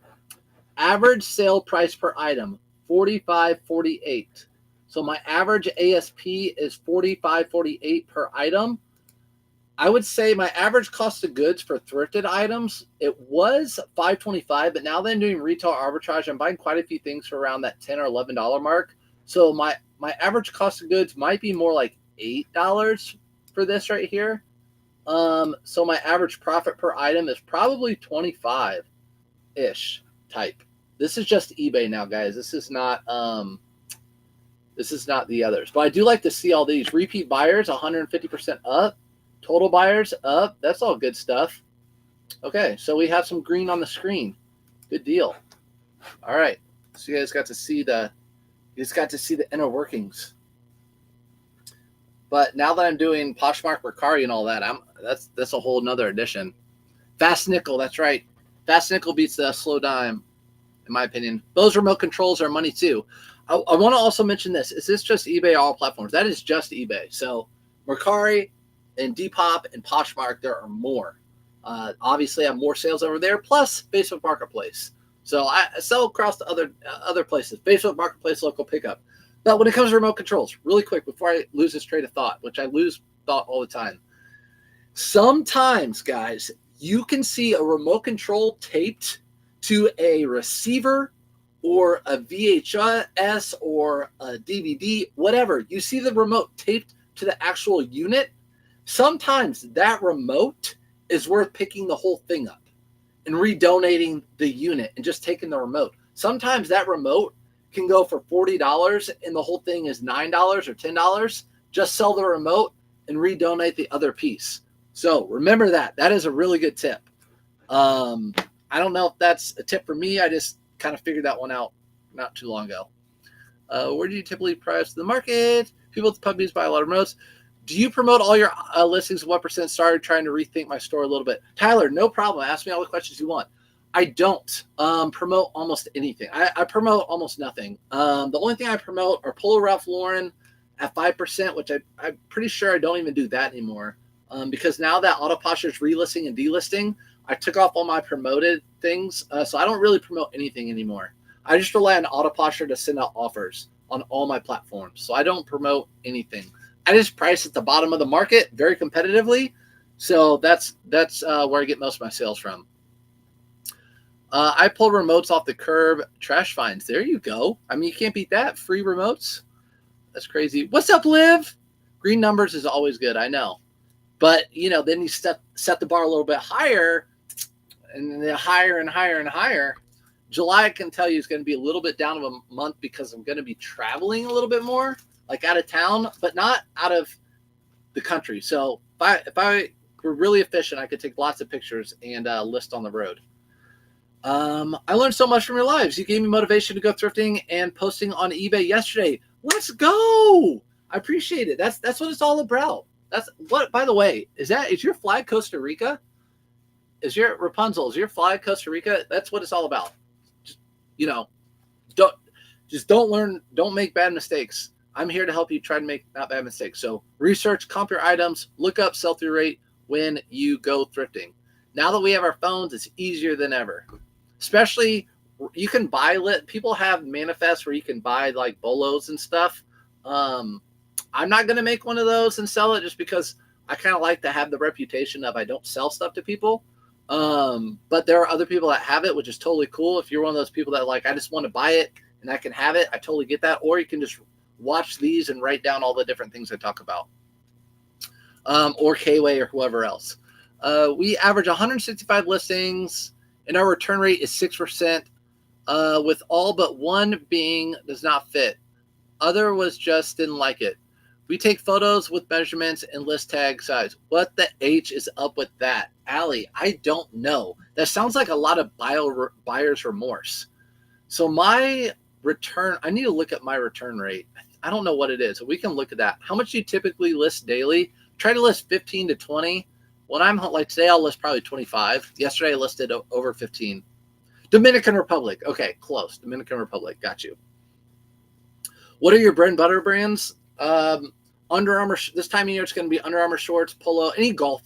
Speaker 1: Average sale price per item, $45.48. So my average ASP is $45.48 per item. I would say my average cost of goods for thrifted items, it was $5.25, but now that I'm doing retail arbitrage, I'm buying quite a few things for around that $10 or $11 mark. So my average cost of goods might be more like $8 for this right here. So my average profit per item is probably 25-ish type. This is just eBay now, guys. This is not the others. But I do like to see all these. Repeat buyers, 150% up. Total buyers up. That's all good stuff. Okay, so we have some green on the screen. Good deal. All right. So you guys got to see the inner workings. But now that I'm doing Poshmark, Mercari, and all that, that's a whole nother edition. Fast nickel, that's right. Fast nickel beats the slow dime, in my opinion. Those remote controls are money too. I want to also mention this. Is this just eBay, all platforms? That is just eBay. So Mercari and Depop and Poshmark, there are more. Obviously, I have more sales over there, plus Facebook Marketplace. So I sell across to other places, Facebook Marketplace, local pickup. But when it comes to remote controls, really quick before I lose this train of thought, which I lose thought all the time. Sometimes, guys, you can see a remote control taped to a receiver or a VHS or a DVD, whatever. You see the remote taped to the actual unit. Sometimes that remote is worth picking the whole thing up and redonating the unit and just taking the remote. Sometimes that remote can go for $40 and the whole thing is $9 or $10. Just sell the remote and redonate the other piece. So remember that. That is a really good tip. I don't know if that's a tip for me. I just kind of figured that one out not too long ago. Where do you typically price the market? People at the puppies buy a lot of remotes. Do you promote all your listings? What percent? Started trying to rethink my store a little bit. Tyler, no problem. Ask me all the questions you want. I don't promote almost anything. I promote almost nothing. The only thing I promote are Polo Ralph Lauren at 5%, which I'm pretty sure I don't even do that anymore. Because now that Auto Posture is relisting and delisting, I took off all my promoted things. So I don't really promote anything anymore. I just rely on Auto Posture to send out offers on all my platforms. So I don't promote anything. I just price at the bottom of the market very competitively. So that's where I get most of my sales from. I pulled remotes off the curb, trash finds. There you go. I mean, you can't beat that. Free remotes. That's crazy. What's up, Liv? Green numbers is always good. I know. But, then you set the bar a little bit higher and then higher and higher and higher. July, I can tell you, is going to be a little bit down of a month because I'm going to be traveling a little bit more, like out of town, but not out of the country. So if I were really efficient, I could take lots of pictures and list on the road. I learned so much from your lives. You gave me motivation to go thrifting and posting on eBay yesterday. Let's go. I appreciate it. That's what it's all about. That's what, by the way, is your flag Costa Rica? Is your Rapunzel, is your flag Costa Rica? That's what it's all about. Don't make bad mistakes. I'm here to help you try to make not bad mistakes. So research, comp your items, look up sell-through rate when you go thrifting. Now that we have our phones, it's easier than ever. Especially, you can buy people have manifests where you can buy like bolos and stuff. I'm not going to make one of those and sell it just because I kind of like to have the reputation of I don't sell stuff to people. But there are other people that have it, which is totally cool. If you're one of those people that I just want to buy it and I can have it, I totally get that. Or you can just watch these and write down all the different things I talk about. Or K-Way or whoever else. We average 165 listings and our return rate is 6%, with all but one being does not fit. Other was just didn't like it. We take photos with measurements and list tag size. What the H is up with that? Allie, I don't know. That sounds like a lot of buyer's remorse. So my return, I need to look at my return rate. I don't know what it is. We can look at that. How much do you typically list daily? Try to list 15 to 20. When I'm like today, I'll list probably 25. Yesterday, I listed over 15. Dominican Republic. Okay, close. Dominican Republic. Got you. What are your bread and butter brands? Under Armour. This time of year, it's going to be Under Armour shorts, polo, any golf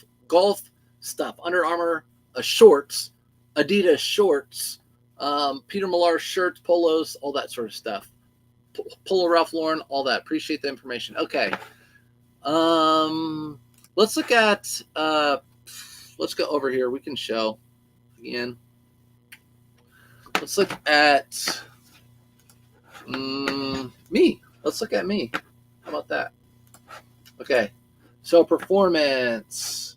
Speaker 1: stuff. Under Armour shorts, Adidas shorts, Peter Millar shirts, polos, all that sort of stuff. Polo Ralph Lauren, all that. Appreciate the information. Okay. Let's look at, let's go over here. We can show again. Let's look at me. Let's look at me. How about that? Okay. So performance,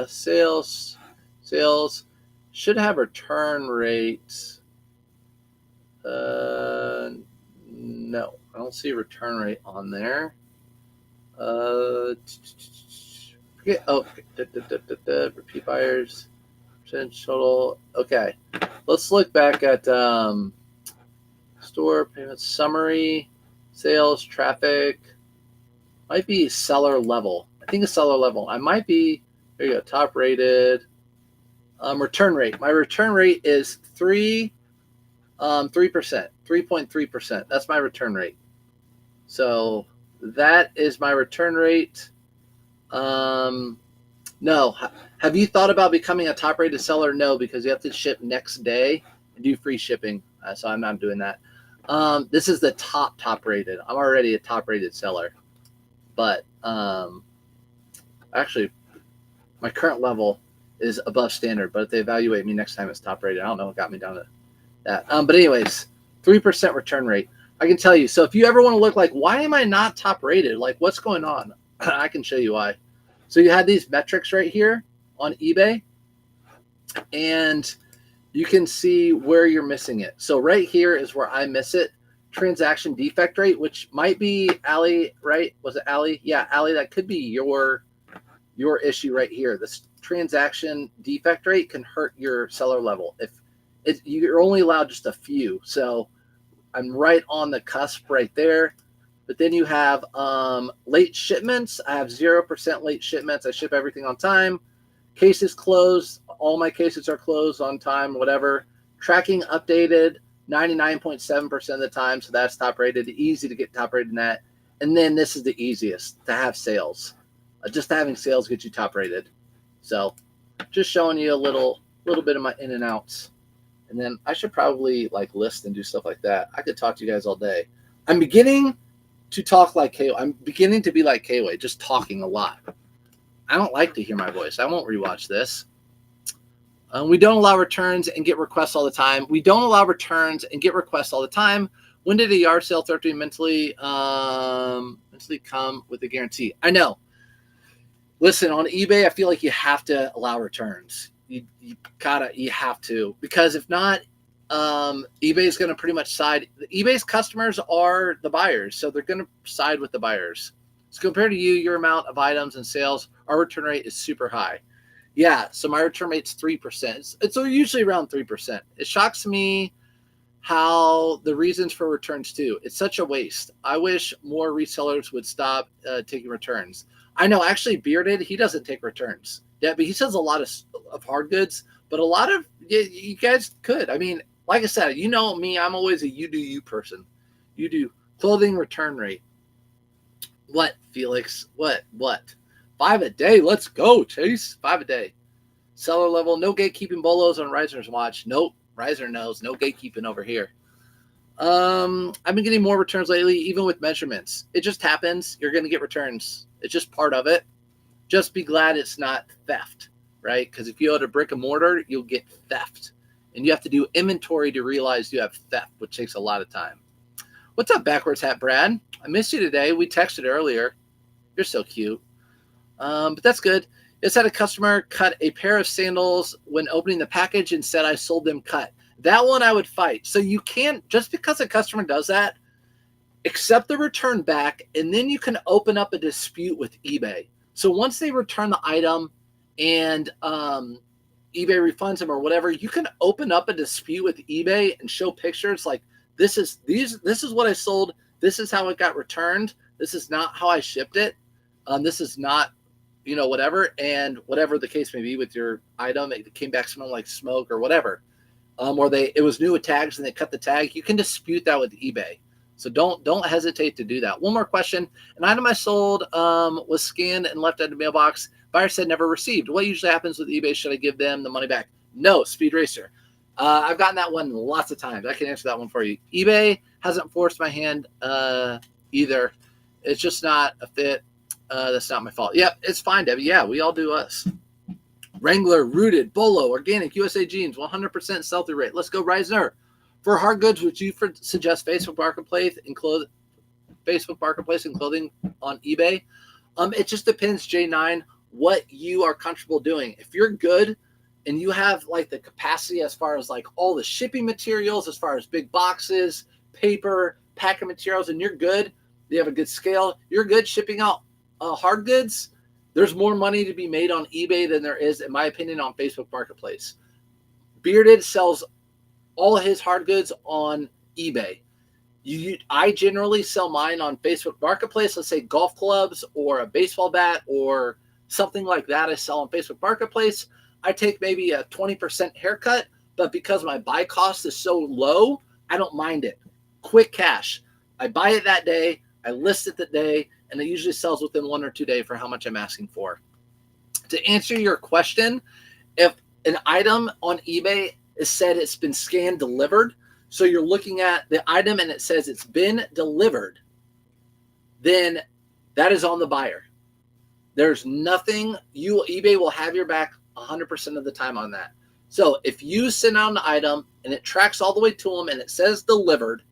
Speaker 1: sales should have return rates. No, I don't see a return rate on there. Repeat buyers, percentage total. Okay, let's look back at store payment summary, sales, traffic. Might be seller level. I think it's seller level. I might be. There you go. Top rated. Return rate. My return rate is 3%, 3.3%. That's my return rate. So that is my return rate. No. Have you thought about becoming a top rated seller? No, because you have to ship next day. and do free shipping. So I'm not doing that. This is the top rated. I'm already a top rated seller, but actually my current level is above standard, but if they evaluate me next time, it's top rated. I don't know what got me down to that. But anyways, 3% return rate. I can tell you. So if you ever want to look like, why am I not top rated? Like, what's going on? I can show you why. So you have these metrics right here on eBay, and you can see where you're missing it. So right here is where I miss it. Transaction defect rate, which might be Allie, right? Was it Allie? Yeah, Allie, that could be your issue right here. This transaction defect rate can hurt your seller level if you're only allowed just a few. So I'm right on the cusp right there. But then you have late shipments. I have 0% late shipments. I ship everything on time. Cases closed. All my cases are closed on time, whatever. Tracking updated 99.7% of the time. So that's top rated. Easy to get top rated in that. And then this is the easiest, to have sales. Just having sales gets you top rated. So just showing you a little bit of my in and outs. And then I should probably like list and do stuff like that. I could talk to you guys all day. I'm beginning to talk like K. I'm beginning to be like K-Way, just talking a lot. I don't like to hear my voice. I won't rewatch this. We don't allow returns and get requests all the time. We don't allow returns and get requests all the time. When did a yard sale thrifting mentally come with a guarantee? I know. Listen, on eBay, I feel like you have to allow returns. You have to, because if not, eBay is going to pretty much side. eBay's customers are the buyers, so they're going to side with the buyers. So compared to you, your amount of items and sales, our return rate is super high. Yeah, so my return rate's 3%. It's usually around 3%. It shocks me how the reasons for returns too. It's such a waste. I wish more resellers would stop taking returns. I know, actually, Bearded, he doesn't take returns. Yeah, but he sells a lot of hard goods, but a lot of you guys could. I mean, like I said, you know me, I'm always a you do you person. You do clothing return rate. What, Felix? What? 5 a day. Let's go, Chase. 5 a day. Seller level, no gatekeeping bolos on Riser's watch. Nope. Riser knows. No gatekeeping over here. I've been getting more returns lately, even with measurements. It just happens. You're going to get returns. It's just part of it. Just be glad it's not theft, right? Because if you go to brick and mortar, you'll get theft. And you have to do inventory to realize you have theft, which takes a lot of time. What's up, backwards hat, Brad? I missed you today. We texted earlier. You're so cute. But that's good. Just had a customer cut a pair of sandals when opening the package and said I sold them cut. That one I would fight. So you can't, just because a customer does that, accept the return back, and then you can open up a dispute with eBay. So once they return the item and eBay refunds them or whatever, you can open up a dispute with eBay and show pictures like this is what I sold. This is how it got returned. This is not how I shipped it. This is not, whatever. And whatever the case may be with your item, it came back smelling like smoke or whatever. Or it was new with tags and they cut the tag. You can dispute that with eBay. So don't hesitate to do that. One more question. An item I sold was scanned and left at the mailbox. Buyer said never received. What usually happens with eBay? Should I give them the money back? No, Speed Racer. I've gotten that one lots of times. I can answer that one for you. eBay hasn't forced my hand either. It's just not a fit. That's not my fault. Yep, it's fine, Debbie. Yeah, we all do us. Wrangler, Rooted, Bolo, Organic, USA Jeans, 100% sell-through rate. Let's go, Reisner. For hard goods, would you suggest Facebook Marketplace and clothing on eBay? It just depends, J9, what you are comfortable doing. If you're good and you have like the capacity as far as like all the shipping materials, as far as big boxes, paper, packing materials, and you're good, you have a good scale, you're good shipping out hard goods, there's more money to be made on eBay than there is, in my opinion, on Facebook Marketplace. Bearded sells all his hard goods on eBay. I generally sell mine on Facebook Marketplace. Let's say golf clubs or a baseball bat or something like that I sell on Facebook Marketplace. I take maybe a 20% haircut, but because my buy cost is so low, I don't mind it. Quick cash. I buy it that day, I list it that day, and it usually sells within 1 or 2 days for how much I'm asking for. To answer your question, if an item on eBay it said it's been scanned, delivered. So you're looking at the item and it says it's been delivered. Then that is on the buyer. There's nothing, eBay will have your back 100% of the time on that. So if you send out an item and it tracks all the way to them and it says delivered,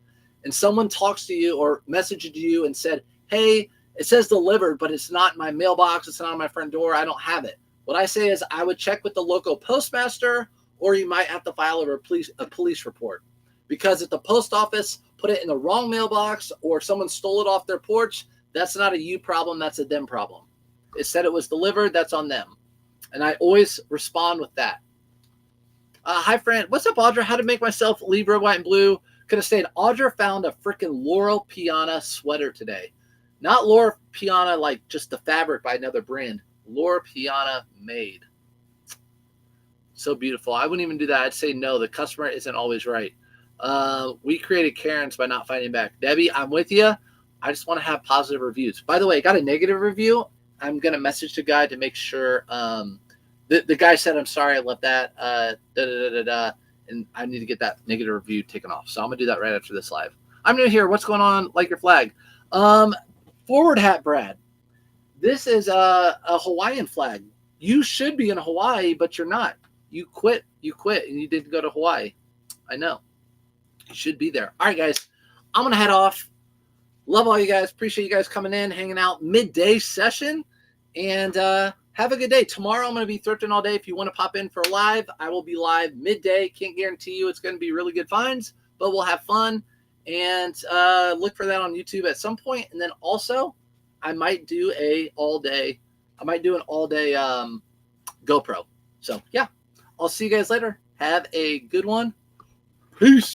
Speaker 1: and someone talks to you or messaged you and said, hey, it says delivered, but it's not in my mailbox, it's not on my front door, I don't have it. What I say is I would check with the local postmaster, or you might have to file a police report. Because if the post office put it in the wrong mailbox or someone stole it off their porch, that's not a you problem, that's a them problem. It said it was delivered, that's on them. And I always respond with that. Hi, Fran. What's up, Audra? How to make myself leave red, white, and blue. Could have stayed. Audra found a freaking Laura Piana sweater today. Not Laura Piana, like just the fabric by another brand. Laura Piana made. So beautiful. I wouldn't even do that. I'd say no. The customer isn't always right. We created Karens by not fighting back. Debbie, I'm with you. I just want to have positive reviews. By the way, I got a negative review. I'm going to message the guy to make sure. The guy said, I'm sorry, I left that. And I need to get that negative review taken off. So I'm going to do that right after this live. I'm new here. What's going on? Like your flag. Forward hat, Brad. This is a Hawaiian flag. You should be in Hawaii, but you're not. You quit, and you didn't go to Hawaii. I know. You should be there. All right, guys. I'm going to head off. Love all you guys. Appreciate you guys coming in, hanging out. Midday session. And have a good day. Tomorrow I'm going to be thrifting all day. If you want to pop in for a live, I will be live midday. Can't guarantee you it's going to be really good finds, but we'll have fun. And look for that on YouTube at some point. And then also, I might do an all-day GoPro. So, yeah. I'll see you guys later. Have a good one. Peace.